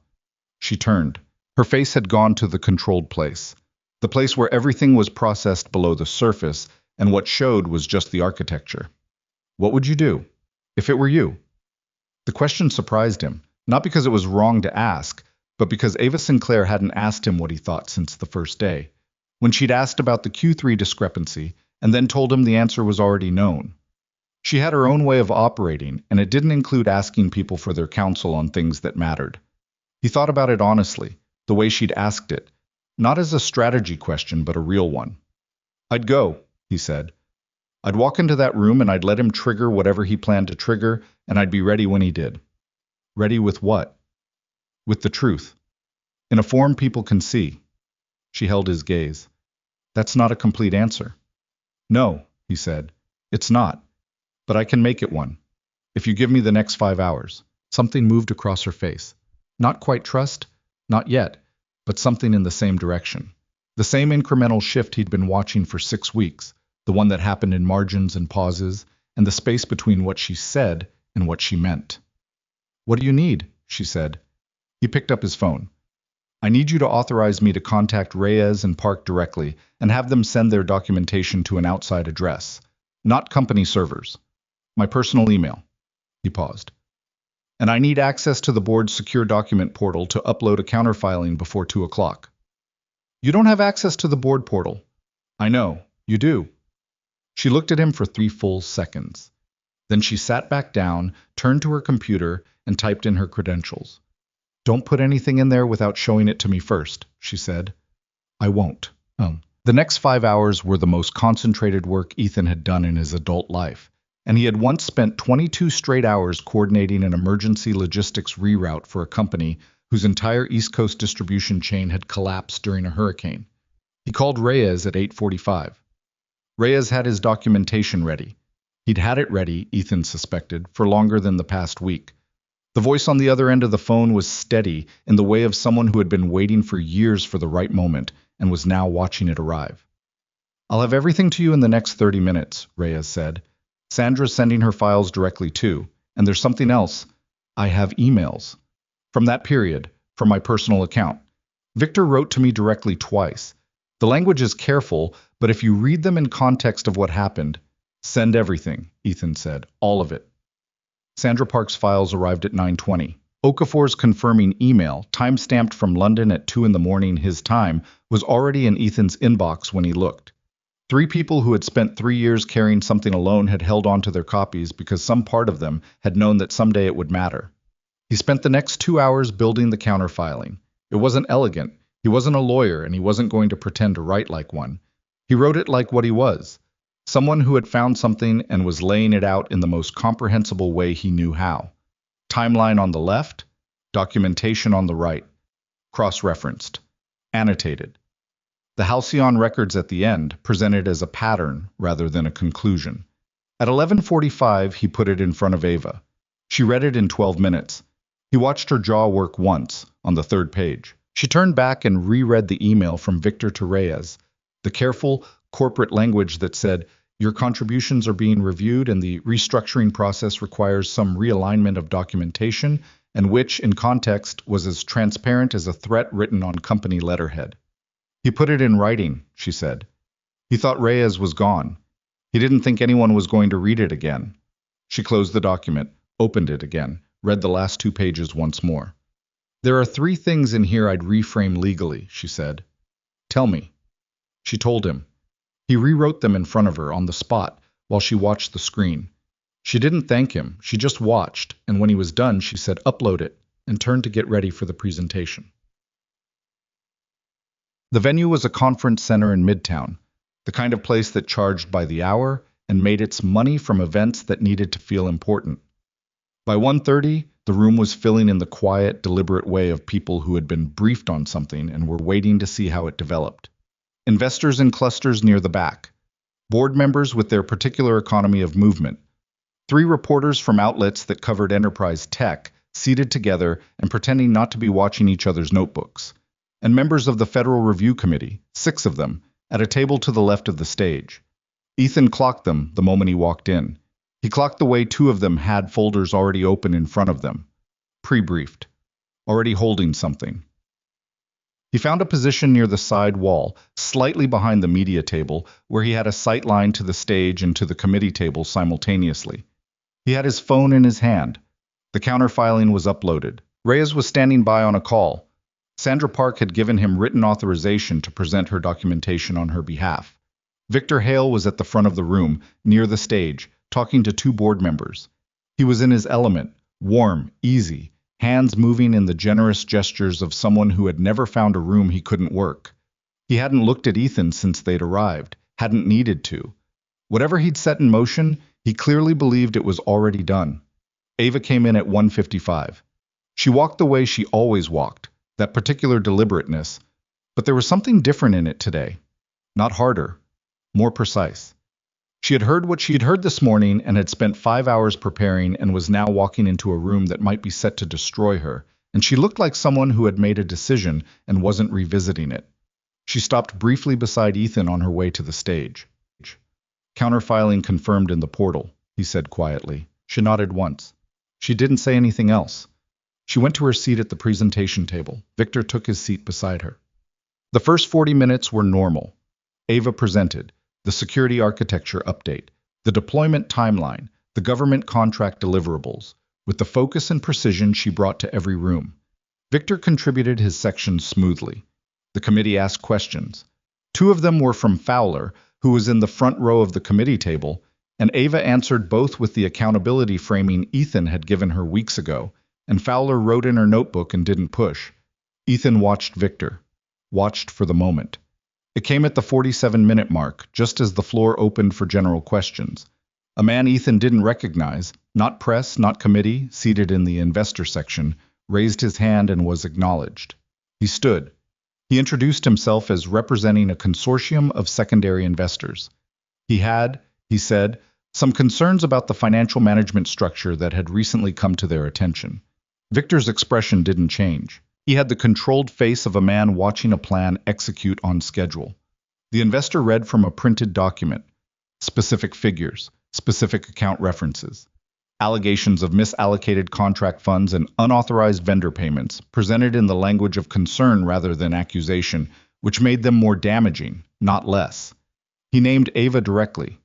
She turned. Her face had gone to the controlled place. The place where everything was processed below the surface, and what showed was just the architecture. What would you do? If it were you? The question surprised him, not because it was wrong to ask, but because Ava Sinclair hadn't asked him what he thought since the first day. When she'd asked about the Q3 discrepancy, and then told him the answer was already known. She had her own way of operating, and it didn't include asking people for their counsel on things that mattered. He thought about it honestly, the way she'd asked it, not as a strategy question, but a real one. I'd go, he said. I'd walk into that room and I'd let him trigger whatever he planned to trigger, and I'd be ready when he did. Ready with what? With the truth. In a form people can see. She held his gaze. That's not a complete answer. No, he said. It's not. But I can make it one. If you give me the next 5 hours. Something moved across her face. Not quite trust, not yet, but something in the same direction. The same incremental shift he'd been watching for 6 weeks, the one that happened in margins and pauses, and the space between what she said and what she meant. What do you need? She said. He picked up his phone. I need you to authorize me to contact Reyes and Park directly and have them send their documentation to an outside address, not company servers. My personal email. He paused. And I need access to the board's secure document portal to upload a counterfiling before 2 o'clock. You don't have access to the board portal. I know, you do. She looked at him for 3 full seconds. Then she sat back down, turned to her computer, and typed in her credentials. Don't put anything in there without showing it to me first, she said. I won't. The next 5 hours were the most concentrated work Ethan had done in his adult life, and he had once spent 22 straight hours coordinating an emergency logistics reroute for a company whose entire East Coast distribution chain had collapsed during a hurricane. He called Reyes at 8:45. Reyes had his documentation ready. He'd had it ready, Ethan suspected, for longer than the past week. The voice on the other end of the phone was steady, in the way of someone who had been waiting for years for the right moment and was now watching it arrive. I'll have everything to you in the next 30 minutes, Reyes said. Sandra's sending her files directly too, and there's something else. I have emails. From that period, from my personal account. Victor wrote to me directly twice. The language is careful, but if you read them in context of what happened, send everything, Ethan said, all of it. Sandra Park's files arrived at 9:20. Okafor's confirming email, time-stamped from London at 2 in the morning his time, was already in Ethan's inbox when he looked. 3 people who had spent 3 years carrying something alone had held on to their copies because some part of them had known that someday it would matter. He spent the next 2 hours building the counterfiling. It wasn't elegant. He wasn't a lawyer, and he wasn't going to pretend to write like one. He wrote it like what he was. Someone who had found something and was laying it out in the most comprehensible way he knew how. Timeline on the left, documentation on the right. Cross-referenced. Annotated. The Halcyon records at the end presented as a pattern rather than a conclusion. At 11:45, he put it in front of Ava. She read it in 12 minutes. He watched her jaw work once, on the 3rd page. She turned back and reread the email from Victor to Reyes, the careful, corporate language that said, "Your contributions are being reviewed and the restructuring process requires some realignment of documentation," and which, in context, was as transparent as a threat written on company letterhead. He put it in writing, she said. He thought Reyes was gone. He didn't think anyone was going to read it again. She closed the document, opened it again, read the last 2 pages once more. "There are 3 things in here I'd reframe legally," she said. "Tell me." She told him. He rewrote them in front of her on the spot while she watched the screen. She didn't thank him, she just watched, and when he was done, she said, "Upload it," and turned to get ready for the presentation. The venue was a conference center in Midtown, the kind of place that charged by the hour and made its money from events that needed to feel important. By 1:30, the room was filling in the quiet, deliberate way of people who had been briefed on something and were waiting to see how it developed. Investors in clusters near the back. Board members with their particular economy of movement. 3 reporters from outlets that covered enterprise tech, seated together and pretending not to be watching each other's notebooks. And members of the Federal Review Committee, 6 of them, at a table to the left of the stage. Ethan clocked them the moment he walked in. He clocked the way 2 of them had folders already open in front of them. Pre-briefed. Already holding something. He found a position near the side wall, slightly behind the media table, where he had a sight line to the stage and to the committee table simultaneously. He had his phone in his hand. The counterfiling was uploaded. Reyes was standing by on a call. Sandra Park had given him written authorization to present her documentation on her behalf. Victor Hale was at the front of the room, near the stage, talking to 2 board members. He was in his element, warm, easy, hands moving in the generous gestures of someone who had never found a room he couldn't work. He hadn't looked at Ethan since they'd arrived, hadn't needed to. Whatever he'd set in motion, he clearly believed it was already done. Ava came in at 1:55. She walked the way she always walked, that particular deliberateness, but there was something different in it today. Not harder, more precise. She had heard what she had heard this morning and had spent 5 hours preparing and was now walking into a room that might be set to destroy her, and she looked like someone who had made a decision and wasn't revisiting it. She stopped briefly beside Ethan on her way to the stage. "Counterfiling confirmed in the portal," he said quietly. She nodded once. She didn't say anything else. She went to her seat at the presentation table. Victor took his seat beside her. The first 40 minutes were normal. Ava presented the security architecture update, the deployment timeline, the government contract deliverables, with the focus and precision she brought to every room. Victor contributed his sections smoothly. The committee asked questions. 2 of them were from Fowler, who was in the front row of the committee table, and Ava answered both with the accountability framing Ethan had given her weeks ago, and Fowler wrote in her notebook and didn't push. Ethan watched Victor. Watched for the moment. It came at the 47-minute mark, just as the floor opened for general questions. A man Ethan didn't recognize, not press, not committee, seated in the investor section, raised his hand and was acknowledged. He stood. He introduced himself as representing a consortium of secondary investors. He had, he said, some concerns about the financial management structure that had recently come to their attention. Victor's expression didn't change. He had the controlled face of a man watching a plan execute on schedule. The investor read from a printed document, specific figures, specific account references. allegations of misallocated contract funds and unauthorized vendor payments, presented in the language of concern rather than accusation, which made them more damaging, not less. He named Ava directly.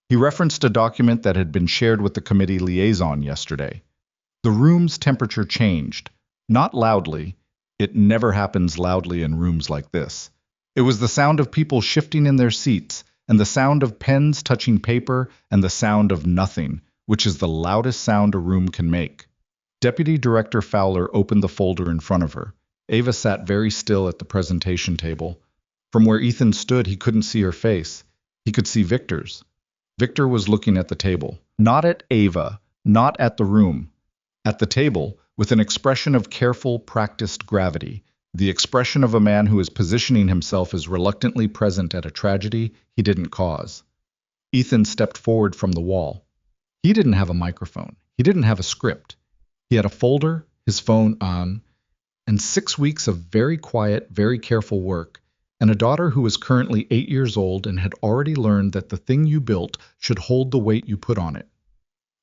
He referenced a document that had been shared with the committee liaison yesterday. The room's temperature changed, not loudly. It never happens loudly in rooms like this. It was the sound of people shifting in their seats, and the sound of pens touching paper, and the sound of nothing, which is the loudest sound a room can make. Deputy Director Fowler opened the folder in front of her. Ava sat very still at the presentation table. From where Ethan stood, he couldn't see her face. He could see Victor's. Victor was looking at the table. Not at Ava, not at the room. At the table, with an expression of careful, practiced gravity, the expression of a man who is positioning himself as reluctantly present at a tragedy he didn't cause. Ethan stepped forward from the wall. He didn't have a microphone. He didn't have a script. He had a folder, his phone on, and 6 weeks of very quiet, very careful work, and a daughter who was currently 8 years old and had already learned that the thing you built should hold the weight you put on it.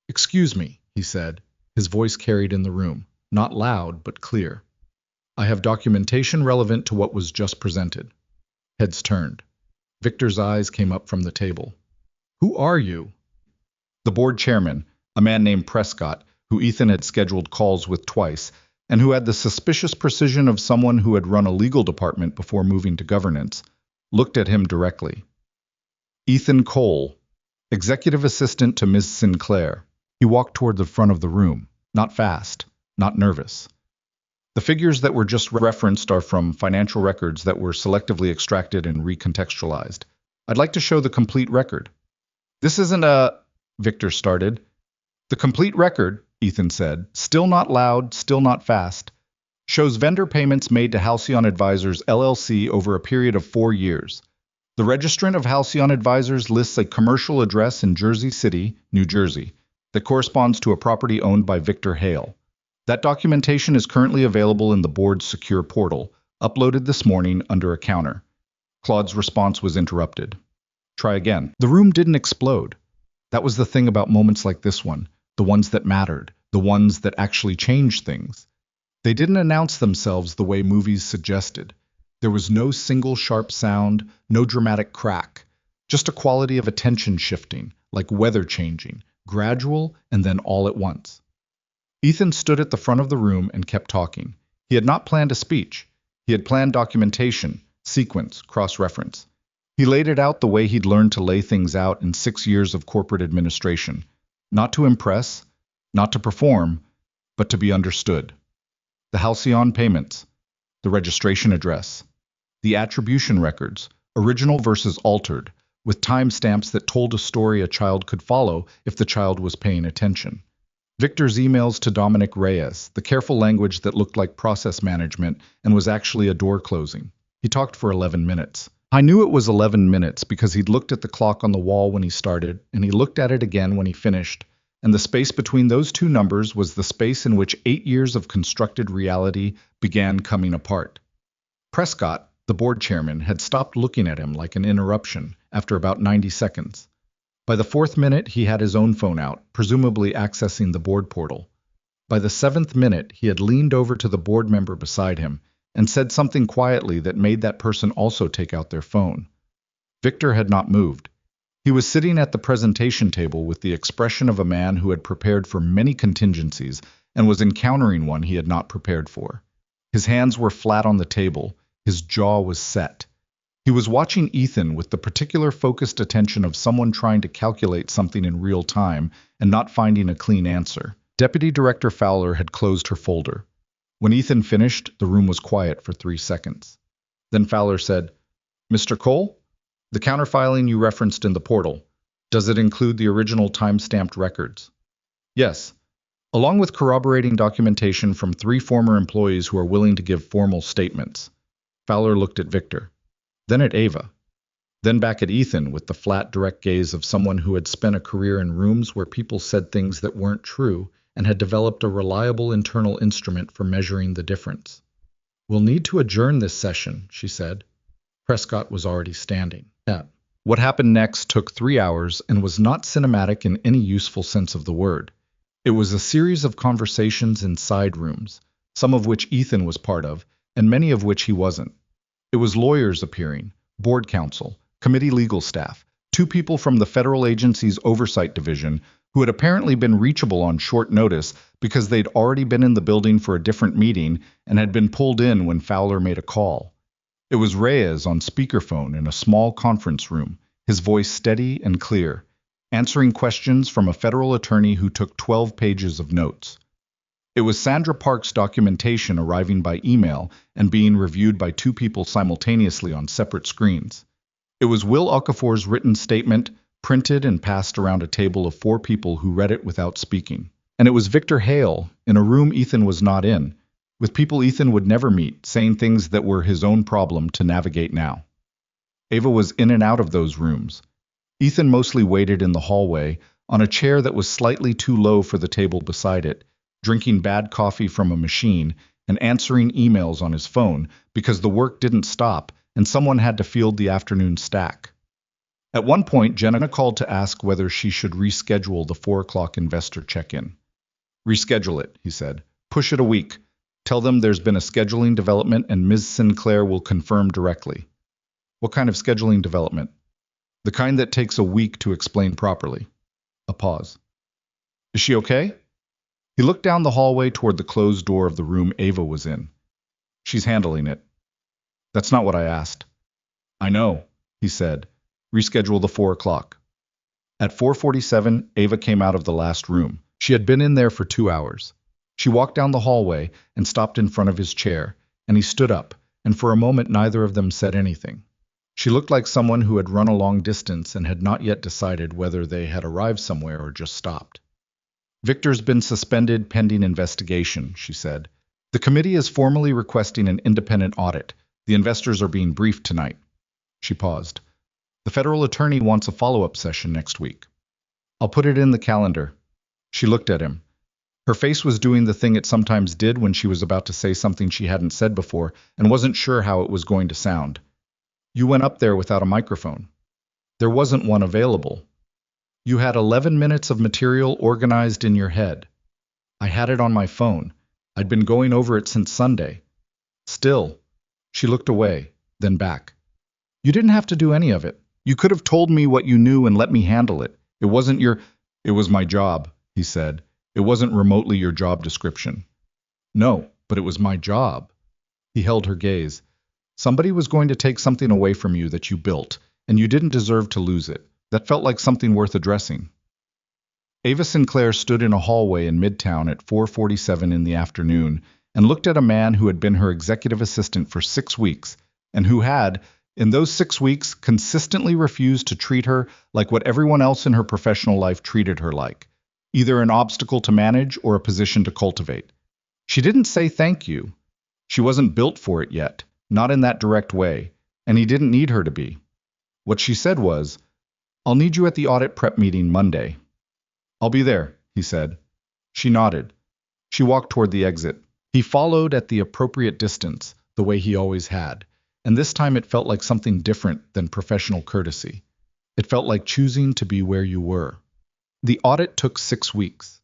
"Excuse me," he said, his voice carried in the room, not loud but clear. "I have documentation relevant to what was just presented." Heads turned. Victor's eyes came up from the table. "Who are you?" The board chairman, a man named Prescott, who Ethan had scheduled calls with twice, and who had the suspicious precision of someone who had run a legal department before moving to governance, looked at him directly. "Ethan Cole, executive assistant to Ms. Sinclair." He walked toward the front of the room, not fast, not nervous. The figures that were just referenced are from financial records that were selectively extracted and recontextualized. I'd like to show the complete record. "This isn't a—" Victor started. "The complete record," Ethan said, still not loud, still not fast, "shows vendor payments made to Halcyon Advisors LLC over a period of 4 years. The registrant of Halcyon Advisors lists a commercial address in Jersey City, New Jersey, that corresponds to a property owned by Victor Hale. That documentation is currently available in the board's secure portal, uploaded this morning under a counter." Claude's response was interrupted. "Try again." The room didn't explode. That was the thing about moments like this one, the ones that mattered, the ones that actually changed things. They didn't announce themselves the way movies suggested. There was no single sharp sound, no dramatic crack, just a quality of attention shifting, like weather changing, gradual and then all at once. Ethan stood at the front of the room and kept talking. He had not planned a speech. He had planned documentation, sequence, cross-reference. He laid it out the way he'd learned to lay things out in 6 years of corporate administration. Not to impress, not to perform, but to be understood. The Halcyon payments, the registration address, the attribution records, original versus altered, with timestamps that told a story a child could follow if the child was paying attention. Victor's emails to Dominic Reyes, the careful language that looked like process management and was actually a door closing. He talked for 11 minutes. I knew it was 11 minutes because he'd looked at the clock on the wall when he started, and he looked at it again when he finished, and the space between those two numbers was the space in which 8 years of constructed reality began coming apart. Prescott, the board chairman, had stopped looking at him like an interruption after about 90 seconds. By the 4th minute, he had his own phone out, presumably accessing the board portal. By the 7th minute, he had leaned over to the board member beside him and said something quietly that made that person also take out their phone. Victor had not moved. He was sitting at the presentation table with the expression of a man who had prepared for many contingencies and was encountering one he had not prepared for. His hands were flat on the table. His jaw was set. He was watching Ethan with the particular focused attention of someone trying to calculate something in real time and not finding a clean answer. Deputy Director Fowler had closed her folder. When Ethan finished, the room was quiet for 3 seconds. Then Fowler said, "Mr. Cole, the counterfiling you referenced in the portal, does it include the original time-stamped records?" "Yes, along with corroborating documentation from 3 former employees who are willing to give formal statements." Fowler looked at Victor, then at Ava, then back at Ethan with the flat, direct gaze of someone who had spent a career in rooms where people said things that weren't true and had developed a reliable internal instrument for measuring the difference. "We'll need to adjourn this session," she said. Prescott was already standing. What happened next took 3 hours and was not cinematic in any useful sense of the word. It was a series of conversations in side rooms, some of which Ethan was part of, and many of which he wasn't. It was lawyers appearing, board counsel, committee legal staff, two people from the federal agency's oversight division who had apparently been reachable on short notice because they'd already been in the building for a different meeting and had been pulled in when Fowler made a call. It was Reyes on speakerphone in a small conference room, his voice steady and clear, answering questions from a federal attorney who took 12 pages of notes. It was Sandra Park's documentation arriving by email and being reviewed by two people simultaneously on separate screens. It was Will Okafor's written statement, printed and passed around a table of four people who read it without speaking. And it was Victor Hale, in a room Ethan was not in, with people Ethan would never meet, saying things that were his own problem to navigate now. Ava was in and out of those rooms. Ethan mostly waited in the hallway, on a chair that was slightly too low for the table beside it, drinking bad coffee from a machine and answering emails on his phone because the work didn't stop and someone had to field the afternoon stack. At one point, Jenna called to ask whether she should reschedule the 4 o'clock investor check-in. "Reschedule it," he said. "Push it a week. Tell them there's been a scheduling development and Ms. Sinclair will confirm directly." "What kind of scheduling development?" "The kind that takes a week to explain properly." A pause. "Is she okay?" He looked down the hallway toward the closed door of the room Ava was in. "She's handling it." "That's not what I asked." "I know," he said. "Reschedule the 4 o'clock." At 4:47, Ava came out of the last room. She had been in there for 2 hours. She walked down the hallway and stopped in front of his chair, and he stood up, and for a moment neither of them said anything. She looked like someone who had run a long distance and had not yet decided whether they had arrived somewhere or just stopped. "Victor's been suspended pending investigation," she said. "The committee is formally requesting an independent audit. The investors are being briefed tonight." She paused. "The federal attorney wants a follow-up session next week." "I'll put it in the calendar." She looked at him. Her face was doing the thing it sometimes did when she was about to say something she hadn't said before and wasn't sure how it was going to sound. "You went up there without a microphone." "There wasn't one available." "You had 11 minutes of material organized in your head." "I had it on my phone. I'd been going over it since Sunday." "Still." She looked away, then back. "You didn't have to do any of it. You could have told me what you knew and let me handle it. It wasn't your—" "It was my job," he said. "It wasn't remotely your job description." "No, but it was my job." He held her gaze. "Somebody was going to take something away from you that you built, and you didn't deserve to lose it. That felt like something worth addressing." Ava Sinclair stood in a hallway in Midtown at 4:47 in the afternoon and looked at a man who had been her executive assistant for 6 weeks and who had, in those 6 weeks, consistently refused to treat her like what everyone else in her professional life treated her like, either an obstacle to manage or a position to cultivate. She didn't say thank you. She wasn't built for it yet, not in that direct way, and he didn't need her to be. What she said was, "I'll need you at the audit prep meeting Monday." "I'll be there," he said. She nodded. She walked toward the exit. He followed at the appropriate distance, the way he always had, and this time it felt like something different than professional courtesy. It felt like choosing to be where you were. The audit took 6 weeks.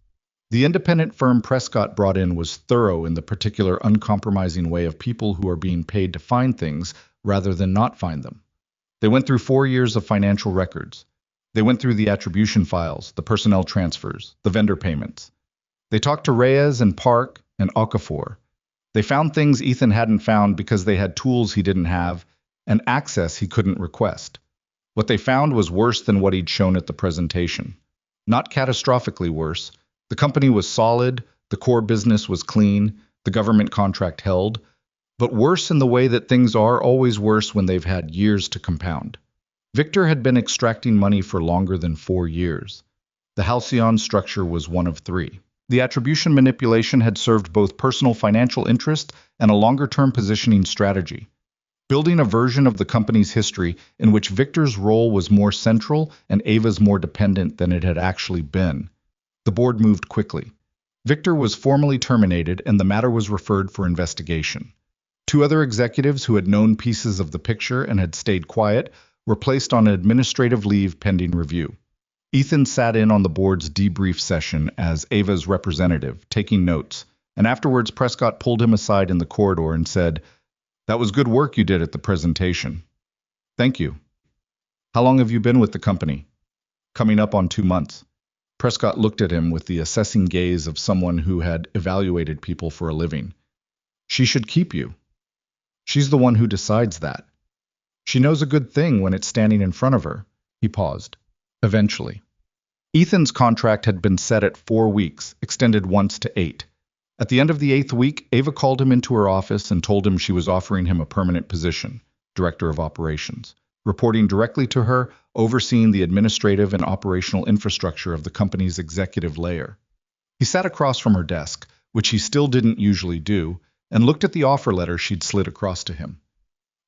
The independent firm Prescott brought in was thorough in the particular uncompromising way of people who are being paid to find things rather than not find them. They went through 4 years of financial records. They went through the attribution files, the personnel transfers, the vendor payments. They talked to Reyes and Park and Okafor. They found things Ethan hadn't found because they had tools he didn't have and access he couldn't request. What they found was worse than what he'd shown at the presentation. Not catastrophically worse. The company was solid, the core business was clean, the government contract held, but worse in the way that things are always worse when they've had years to compound. Victor had been extracting money for longer than 4 years. The Halcyon structure was one of 3. The attribution manipulation had served both personal financial interest and a longer-term positioning strategy, building a version of the company's history in which Victor's role was more central and Ava's more dependent than it had actually been. The board moved quickly. Victor was formally terminated and the matter was referred for investigation. 2 other executives who had known pieces of the picture and had stayed quiet were placed on administrative leave pending review. Ethan sat in on the board's debrief session as Ava's representative, taking notes, and afterwards Prescott pulled him aside in the corridor and said, "That was good work you did at the presentation." "Thank you." "How long have you been with the company?" "Coming up on 2 months." Prescott looked at him with the assessing gaze of someone who had evaluated people for a living. "She should keep you. She's the one who decides that. She knows a good thing when it's standing in front of her." He paused. "Eventually." Ethan's contract had been set at 4 weeks, extended once to 8. At the end of the 8th week, Ava called him into her office and told him she was offering him a permanent position, Director of Operations, reporting directly to her, overseeing the administrative and operational infrastructure of the company's executive layer. He sat across from her desk, which he still didn't usually do, and looked at the offer letter she'd slid across to him.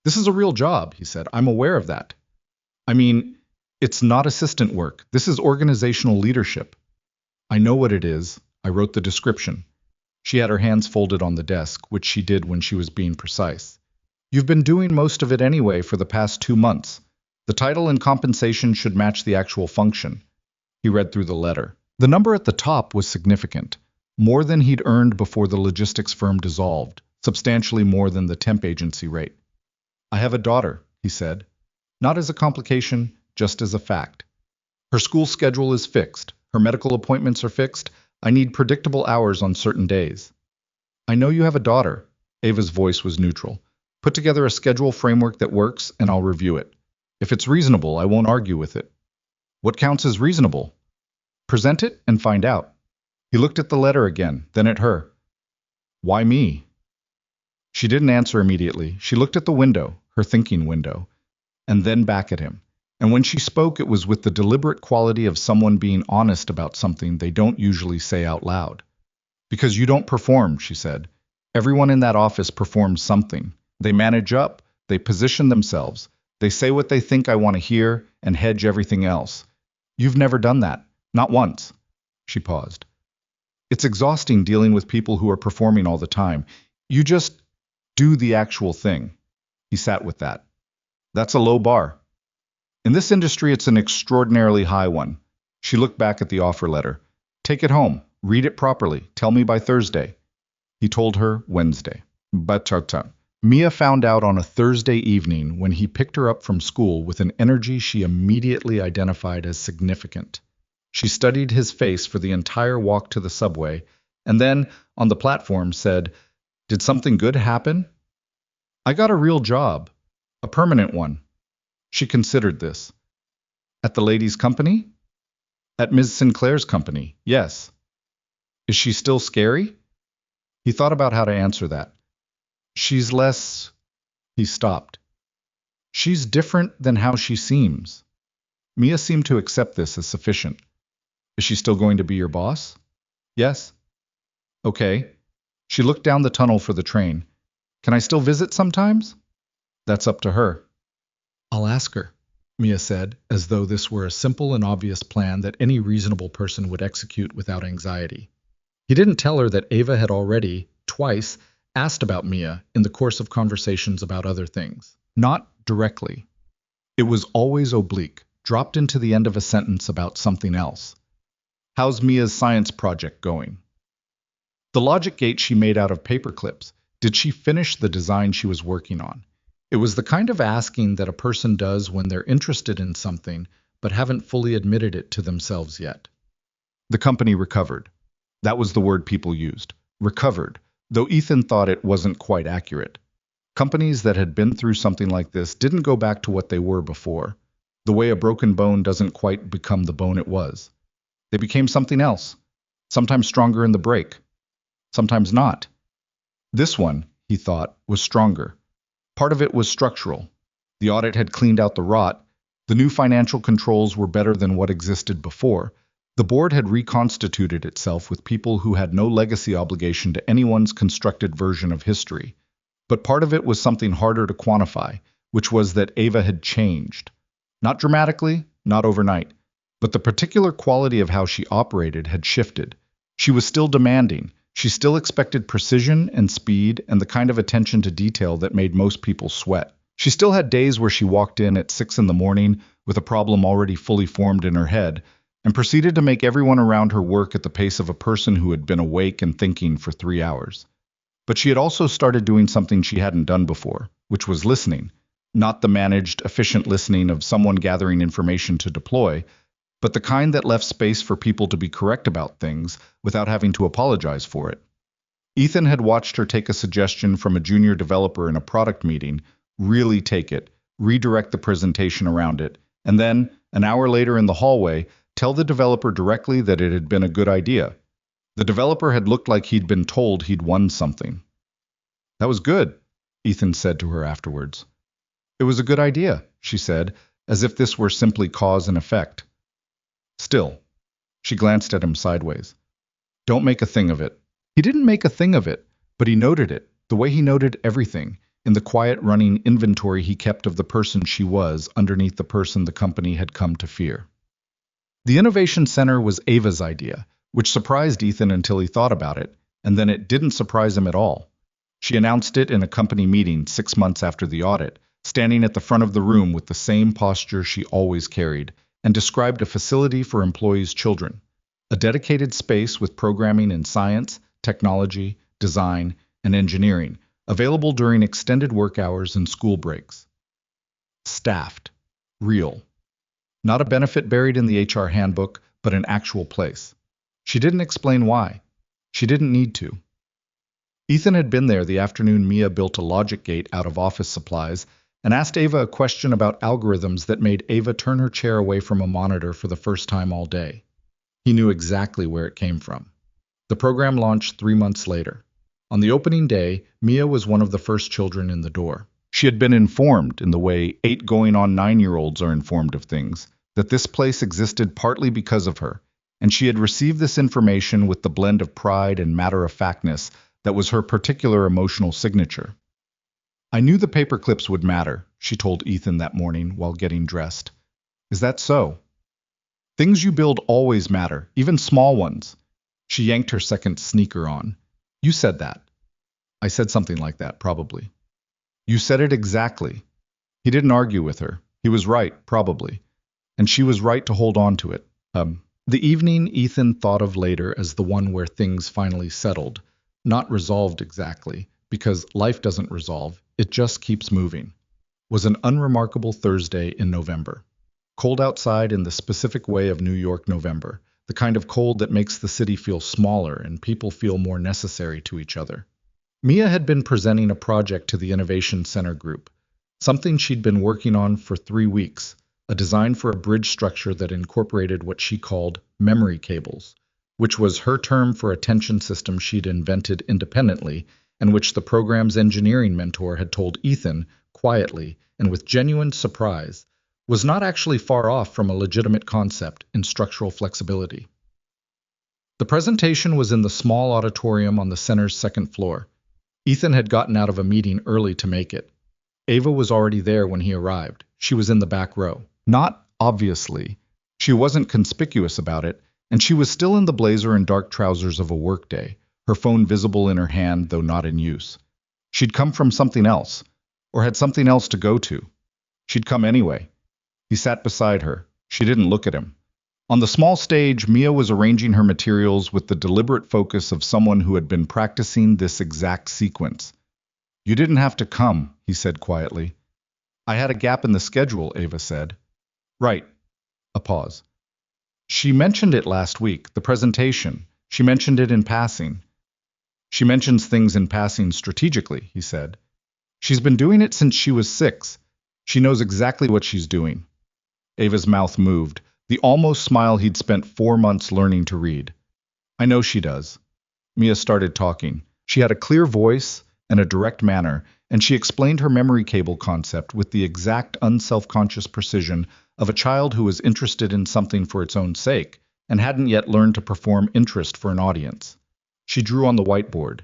"This is a real job," he said. "I'm aware of that. I mean, it's not assistant work. This is organizational leadership." "I know what it is. I wrote the description." She had her hands folded on the desk, which she did when she was being precise. "You've been doing most of it anyway for the past 2 months. The title and compensation should match the actual function." He read through the letter. The number at the top was significant, more than he'd earned before the logistics firm dissolved, substantially more than the temp agency rate. "I have a daughter," he said. "Not as a complication, just as a fact. Her school schedule is fixed. Her medical appointments are fixed. I need predictable hours on certain days." "I know you have a daughter." Ava's voice was neutral. "Put together a schedule framework that works, and I'll review it. If it's reasonable, I won't argue with it." "What counts as reasonable?" "Present it and find out." He looked at the letter again, then at her. "Why me?" She didn't answer immediately. She looked at the window, her thinking window, and then back at him. And when she spoke, it was with the deliberate quality of someone being honest about something they don't usually say out loud. "Because you don't perform," she said. "Everyone in that office performs something. They manage up, they position themselves, they say what they think I want to hear, and hedge everything else. You've never done that. Not once." She paused. "It's exhausting dealing with people who are performing all the time. You just do the actual thing." He sat with that. "That's a low bar. In this industry, it's an extraordinarily high one." She looked back at the offer letter. "Take it home. Read it properly. Tell me by Thursday." He told her Wednesday. But Mia found out on a Thursday evening when he picked her up from school with an energy she immediately identified as significant. She studied his face for the entire walk to the subway, and then, on the platform, said, "Did something good happen?" "I got a real job. A permanent one." She considered this. "At the lady's company?" "At Ms. Sinclair's company, yes." "Is she still scary?" He thought about how to answer that. "She's less—" He stopped. "She's different than how she seems." Mia seemed to accept this as sufficient. "Is she still going to be your boss?" "Yes." "Okay." She looked down the tunnel for the train. "Can I still visit sometimes?" "That's up to her." "I'll ask her," Mia said, as though this were a simple and obvious plan that any reasonable person would execute without anxiety. He didn't tell her that Ava had already, twice, asked about Mia in the course of conversations about other things. Not directly. It was always oblique, dropped into the end of a sentence about something else. "How's Mia's science project going?" The logic gate she made out of paper clips. Did she finish the design she was working on? It was the kind of asking that a person does when they're interested in something but haven't fully admitted it to themselves yet. The company recovered. That was the word people used. Recovered, though Ethan thought it wasn't quite accurate. Companies that had been through something like this didn't go back to what they were before. The way a broken bone doesn't quite become the bone it was. They became something else, sometimes stronger in the break, sometimes not. This one, he thought, was stronger. Part of it was structural. The audit had cleaned out the rot. The new financial controls were better than what existed before. The board had reconstituted itself with people who had no legacy obligation to anyone's constructed version of history. But part of it was something harder to quantify, which was that Ava had changed. Not dramatically, not overnight, but the particular quality of how she operated had shifted. She was still demanding. She still expected precision and speed and the kind of attention to detail that made most people sweat. She still had days where she walked in at 6 in the morning with a problem already fully formed in her head, and proceeded to make everyone around her work at the pace of a person who had been awake and thinking for 3 hours. But she had also started doing something she hadn't done before, which was listening. Not the managed, efficient listening of someone gathering information to deploy, but the kind that left space for people to be correct about things without having to apologize for it. Ethan had watched her take a suggestion from a junior developer in a product meeting, really take it, redirect the presentation around it, and then, an hour later in the hallway, tell the developer directly that it had been a good idea. The developer had looked like he'd been told he'd won something. "That was good," Ethan said to her afterwards. "It was a good idea," she said, as if this were simply cause and effect. "Still," she glanced at him sideways, "don't make a thing of it." He didn't make a thing of it, but he noted it, the way he noted everything, in the quiet running inventory he kept of the person she was underneath the person the company had come to fear. The Innovation Center was Ava's idea, which surprised Ethan until he thought about it, and then it didn't surprise him at all. She announced it in a company meeting 6 months after the audit, standing at the front of the room with the same posture she always carried, and described a facility for employees' children, a dedicated space with programming in science, technology, design, and engineering, available during extended work hours and school breaks. Staffed. Real. Not a benefit buried in the HR handbook, but an actual place. She didn't explain why. She didn't need to. Ethan had been there the afternoon Mia built a logic gate out of office supplies and asked Ava a question about algorithms that made Ava turn her chair away from a monitor for the first time all day. He knew exactly where it came from. The program launched 3 months later. On the opening day, Mia was one of the first children in the door. She had been informed, in the way 8 going on 9-year-olds are informed of things, that this place existed partly because of her, and she had received this information with the blend of pride and matter-of-factness that was her particular emotional signature. "I knew the paper clips would matter," she told Ethan that morning while getting dressed. "Is that so?" "Things you build always matter, even small ones." She yanked her second sneaker on. "You said that." "I said something like that, probably." "You said it exactly." He didn't argue with her. He was right, probably. And she was right to hold on to it. The evening Ethan thought of later as the one where things finally settled, not resolved exactly, because life doesn't resolve, it just keeps moving, was an unremarkable Thursday in November. Cold outside in the specific way of New York November, the kind of cold that makes the city feel smaller and people feel more necessary to each other. Mia had been presenting a project to the Innovation Center group, something she'd been working on for 3 weeks, a design for a bridge structure that incorporated what she called memory cables, which was her term for a tension system she'd invented independently and which the program's engineering mentor had told Ethan, quietly and with genuine surprise, was not actually far off from a legitimate concept in structural flexibility. The presentation was in the small auditorium on the center's second floor. Ethan had gotten out of a meeting early to make it. Ava was already there when he arrived. She was in the back row. Not obviously. She wasn't conspicuous about it, and she was still in the blazer and dark trousers of a workday, her phone visible in her hand though not in use. She'd come from something else, or had something else to go to. She'd come anyway. He sat beside her. She didn't look at him. On the small stage, Mia was arranging her materials with the deliberate focus of someone who had been practicing this exact sequence. "You didn't have to come," he said quietly. "I had a gap in the schedule," Ava said. "Right." A pause. "She mentioned it last week, the presentation. She mentioned it in passing." "She mentions things in passing strategically," he said. "She's been doing it since she was 6. She knows exactly what she's doing." Ava's mouth moved, the almost smile he'd spent 4 months learning to read. "I know she does." Mia started talking. She had a clear voice and a direct manner, and she explained her memory cable concept with the exact unselfconscious precision of a child who was interested in something for its own sake and hadn't yet learned to perform interest for an audience. She drew on the whiteboard.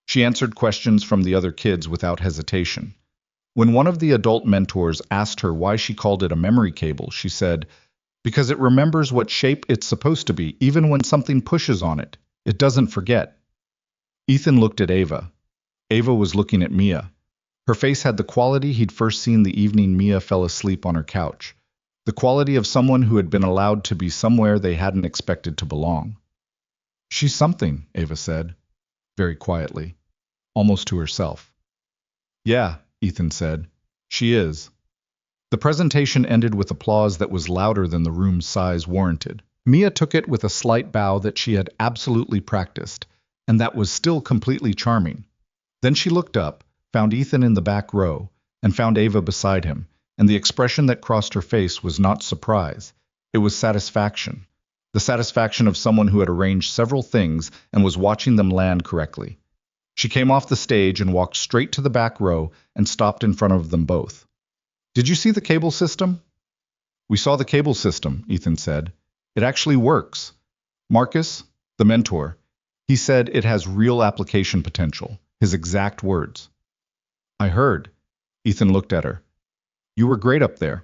She answered questions from the other kids without hesitation. When one of the adult mentors asked her why she called it a memory cable, she said, "Because it remembers what shape it's supposed to be, even when something pushes on it. It doesn't forget." Ethan looked at Ava. Ava was looking at Mia. Her face had the quality he'd first seen the evening Mia fell asleep on her couch. the quality of someone who had been allowed to be somewhere they hadn't expected to belong. She's something, Ava said, very quietly, almost to herself. Yeah, Ethan said, she is. The presentation ended with applause that was louder than the room's size warranted. Mia took it with a slight bow that she had absolutely practiced, and that was still completely charming. Then she looked up, found Ethan in the back row, and found Ava beside him, and the expression that crossed her face was not surprise. It was satisfaction. The satisfaction of someone who had arranged several things and was watching them land correctly. She came off the stage and walked straight to the back row and stopped in front of them both. Did you see the cable system? We saw the cable system, Ethan said. It actually works. Marcus, the mentor, he said it has real application potential, his exact words. I heard. Ethan looked at her. You were great up there.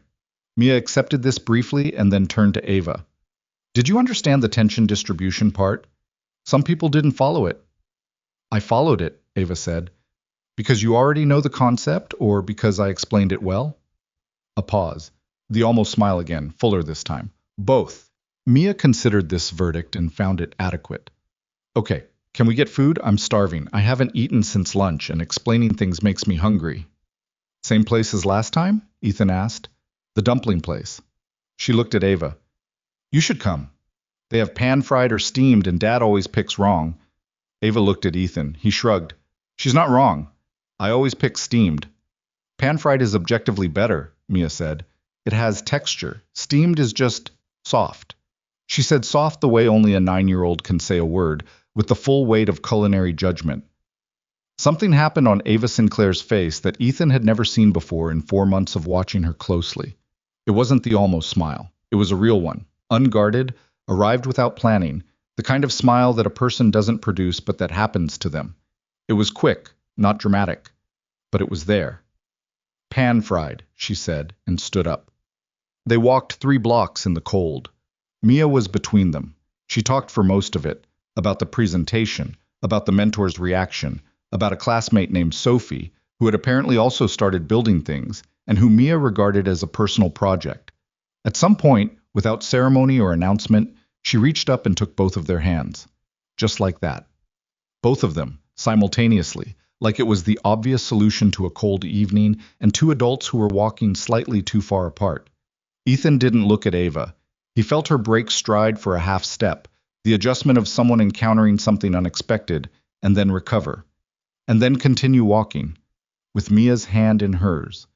Mia accepted this briefly and then turned to Ava. Did you understand the tension distribution part? Some people didn't follow it. I followed it, Ava said. Because you already know the concept or because I explained it well? A pause. The almost smile again, fuller this time. Both. Mia considered this verdict and found it adequate. Okay, can we get food? I'm starving. I haven't eaten since lunch, and explaining things makes me hungry. Same place as last time? Ethan asked. The dumpling place. She looked at Ava. You should come. They have pan-fried or steamed, and Dad always picks wrong. Ava looked at Ethan. He shrugged. She's not wrong. I always pick steamed. Pan-fried is objectively better, Mia said. It has texture. Steamed is just soft. She said soft the way only a 9-year-old can say a word, with the full weight of culinary judgment. Something happened on Ava Sinclair's face that Ethan had never seen before in 4 months of watching her closely. It wasn't the almost smile. It was a real one, unguarded, arrived without planning, the kind of smile that a person doesn't produce but that happens to them. It was quick, not dramatic, but it was there. Pan-fried, she said, and stood up. They walked 3 blocks in the cold. Mia was between them. She talked for most of it, about the presentation, about the mentor's reaction, about a classmate named Sophie, who had apparently also started building things, and who Mia regarded as a personal project. At some point, without ceremony or announcement, she reached up and took both of their hands. Just like that. Both of them, simultaneously, like it was the obvious solution to a cold evening and 2 adults who were walking slightly too far apart. Ethan didn't look at Ava. He felt her break stride for a half step, the adjustment of someone encountering something unexpected, and then recover. And then continue walking, with Mia's hand in hers.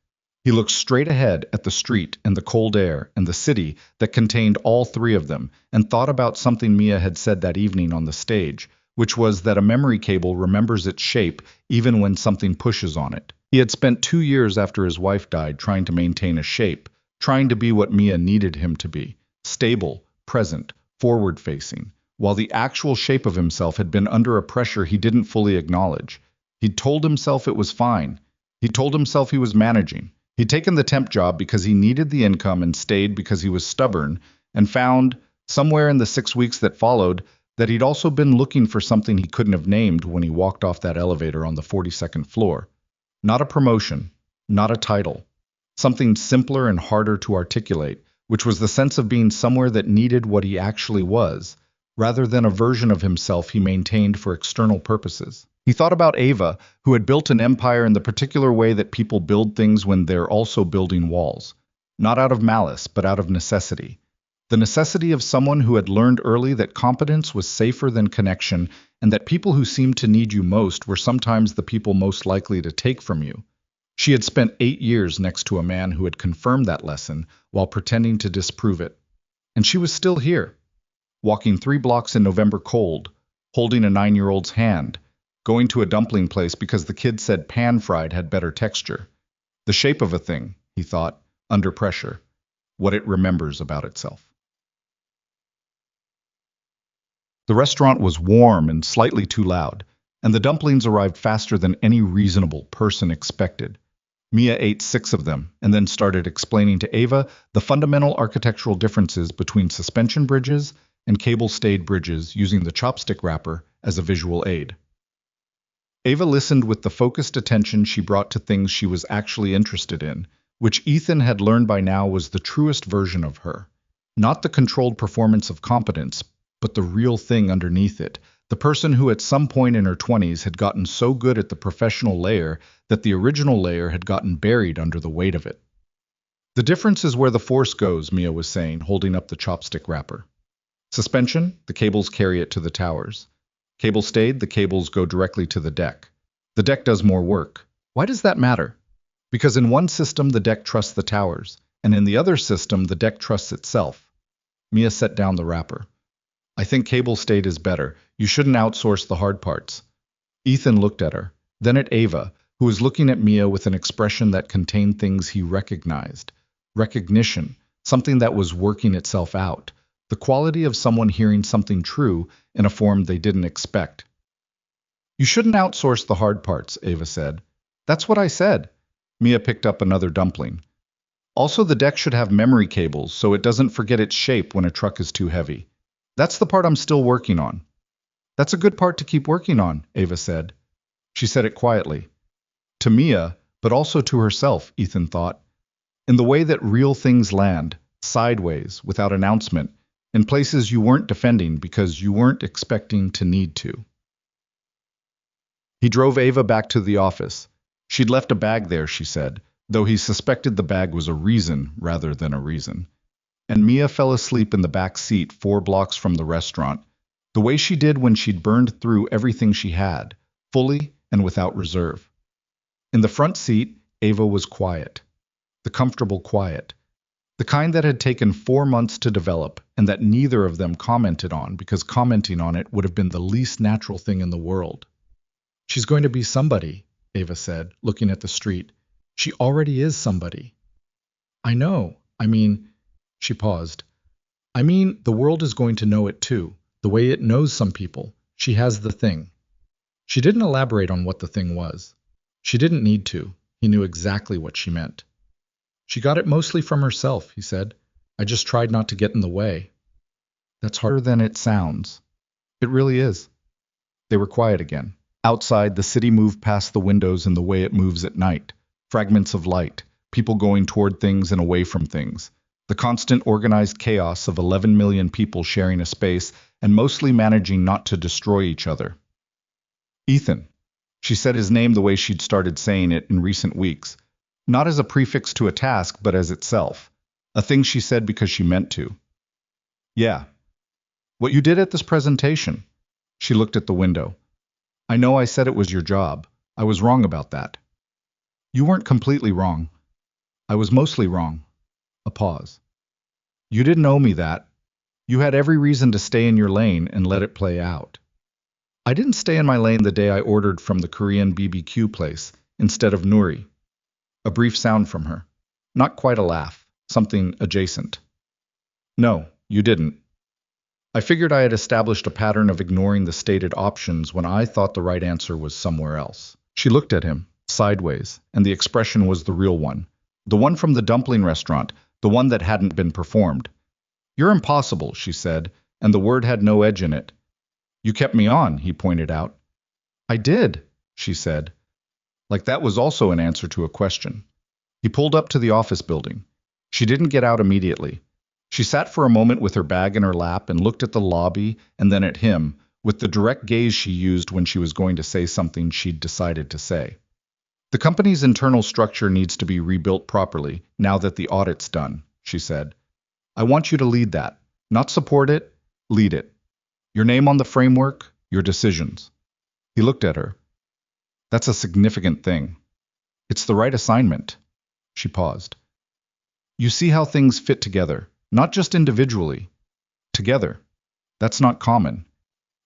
He looked straight ahead at the street and the cold air and the city that contained all 3 of them, and thought about something Mia had said that evening on the stage, which was that a memory cable remembers its shape even when something pushes on it. He had spent 2 years after his wife died trying to maintain a shape, trying to be what Mia needed him to be, stable, present, forward-facing, while the actual shape of himself had been under a pressure he didn't fully acknowledge. He'd told himself it was fine. He told himself he was managing. He'd taken the temp job because he needed the income and stayed because he was stubborn, and found, somewhere in the 6 weeks that followed, that he'd also been looking for something he couldn't have named when he walked off that elevator on the 42nd floor. Not a promotion, not a title. Something simpler and harder to articulate, which was the sense of being somewhere that needed what he actually was, rather than a version of himself he maintained for external purposes. He thought about Ava, who had built an empire in the particular way that people build things when they're also building walls. Not out of malice, but out of necessity. The necessity of someone who had learned early that competence was safer than connection, and that people who seemed to need you most were sometimes the people most likely to take from you. She had spent 8 years next to a man who had confirmed that lesson while pretending to disprove it. And she was still here, walking 3 blocks in November cold, holding a 9-year-old's hand, going to a dumpling place because the kid said pan-fried had better texture. The shape of a thing, he thought, under pressure, what it remembers about itself. The restaurant was warm and slightly too loud, and the dumplings arrived faster than any reasonable person expected. Mia ate 6 of them, and then started explaining to Ava the fundamental architectural differences between suspension bridges and cable-stayed bridges using the chopstick wrapper as a visual aid. Ava listened with the focused attention she brought to things she was actually interested in, which Ethan had learned by now was the truest version of her. Not the controlled performance of competence, but the real thing underneath it. The person who at some point in her 20s had gotten so good at the professional layer that the original layer had gotten buried under the weight of it. The difference is where the force goes, Mia was saying, holding up the chopstick wrapper. Suspension, the cables carry it to the towers. Cable stayed, the cables go directly to the deck. The deck does more work. Why does that matter? Because in one system, the deck trusts the towers, and in the other system, the deck trusts itself. Mia set down the wrapper. I think cable stayed is better. You shouldn't outsource the hard parts. Ethan looked at her, then at Ava, who was looking at Mia with an expression that contained things he recognized. Recognition, something that was working itself out. The quality of someone hearing something true in a form they didn't expect. You shouldn't outsource the hard parts, Ava said. That's what I said. Mia picked up another dumpling. Also, the deck should have memory cables so it doesn't forget its shape when a truck is too heavy. That's the part I'm still working on. That's a good part to keep working on, Ava said. She said it quietly. To Mia, but also to herself, Ethan thought. In the way that real things land, sideways, without announcement, in places you weren't defending because you weren't expecting to need to. He drove Ava back to the office. She'd left a bag there, she said, though he suspected the bag was a reason rather than a reason. And Mia fell asleep in the back seat 4 blocks from the restaurant, the way she did when she'd burned through everything she had, fully and without reserve. In the front seat, Ava was quiet. The comfortable quiet. The kind that had taken 4 months to develop and that neither of them commented on because commenting on it would have been the least natural thing in the world. She's going to be somebody, Ava said, looking at the street. She already is somebody. I know. She paused. The world is going to know it too, the way it knows some people. She has the thing. She didn't elaborate on what the thing was. She didn't need to. He knew exactly what she meant. She got it mostly from herself, he said. I just tried not to get in the way. That's harder than it sounds. It really is. They were quiet again. Outside, the city moved past the windows in the way it moves at night. Fragments of light, people going toward things and away from things. The constant organized chaos of 11 million people sharing a space and mostly managing not to destroy each other. Ethan. She said his name the way she'd started saying it in recent weeks. Not as a prefix to a task, but as itself. A thing she said because she meant to. Yeah. What you did at this presentation. She looked at the window. I know I said it was your job. I was wrong about that. You weren't completely wrong. I was mostly wrong. A pause. You didn't owe me that. You had every reason to stay in your lane and let it play out. I didn't stay in my lane the day I ordered from the Korean BBQ place instead of Nuri. A brief sound from her. Not quite a laugh. Something adjacent. No, you didn't. I figured I had established a pattern of ignoring the stated options when I thought the right answer was somewhere else. She looked at him, sideways, and the expression was the real one. The one from the dumpling restaurant, the one that hadn't been performed. You're impossible, she said, and the word had no edge in it. You kept me on, he pointed out. I did, she said. Like that was also an answer to a question. He pulled up to the office building. She didn't get out immediately. She sat for a moment with her bag in her lap and looked at the lobby and then at him, with the direct gaze she used when she was going to say something she'd decided to say. The company's internal structure needs to be rebuilt properly now that the audit's done, she said. I want you to lead that. Not support it, lead it. Your name on the framework, your decisions. He looked at her. That's a significant thing. It's the right assignment. She paused. You see how things fit together, not just individually. Together. That's not common.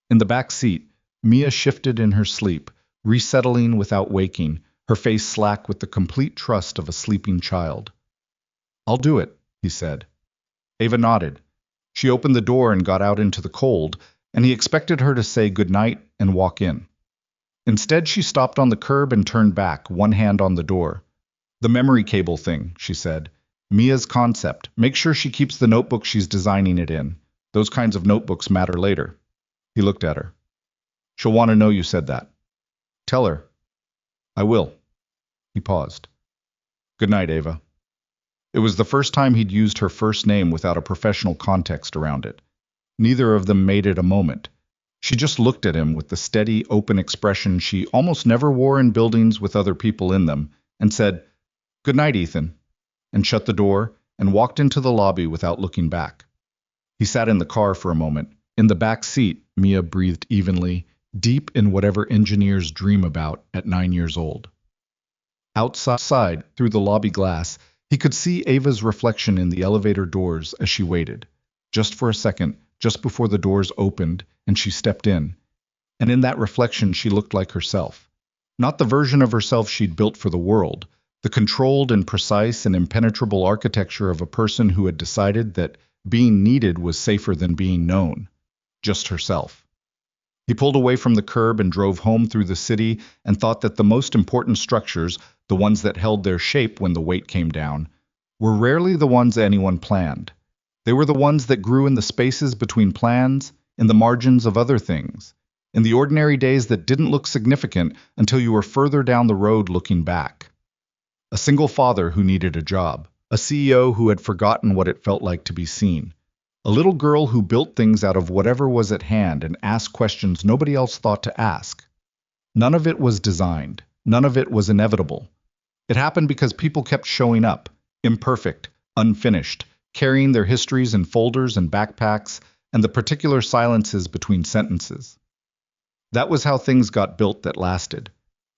In the back seat, Mia shifted in her sleep, resettling without waking, her face slack with the complete trust of a sleeping child. I'll do it, he said. Ava nodded. She opened the door and got out into the cold, and he expected her to say goodnight and walk in. Instead, she stopped on the curb and turned back, one hand on the door. The memory cable thing, she said. Mia's concept. Make sure she keeps the notebook she's designing it in. Those kinds of notebooks matter later. He looked at her. She'll want to know you said that. Tell her. I will. He paused. Good night, Ava. It was the first time he'd used her first name without a professional context around it. Neither of them made it a moment. She just looked at him with the steady, open expression she almost never wore in buildings with other people in them, and said, "Good night, Ethan," and shut the door and walked into the lobby without looking back. He sat in the car for a moment. In the back seat, Mia breathed evenly, deep in whatever engineers dream about at 9 years old. Outside, through the lobby glass, he could see Ava's reflection in the elevator doors as she waited. Just for a second, just before the doors opened and she stepped in. And in that reflection she looked like herself. Not the version of herself she'd built for the world, the controlled and precise and impenetrable architecture of a person who had decided that being needed was safer than being known. Just herself. He pulled away from the curb and drove home through the city and thought that the most important structures, the ones that held their shape when the weight came down, were rarely the ones anyone planned. They were the ones that grew in the spaces between plans, in the margins of other things, in the ordinary days that didn't look significant until you were further down the road looking back. A single father who needed a job, a CEO who had forgotten what it felt like to be seen, a little girl who built things out of whatever was at hand and asked questions nobody else thought to ask. None of it was designed. None of it was inevitable. It happened because people kept showing up, imperfect, unfinished, carrying their histories in folders and backpacks, and the particular silences between sentences. That was how things got built that lasted.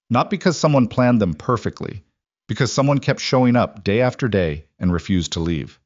Not because someone planned them perfectly, because someone kept showing up day after day and refused to leave.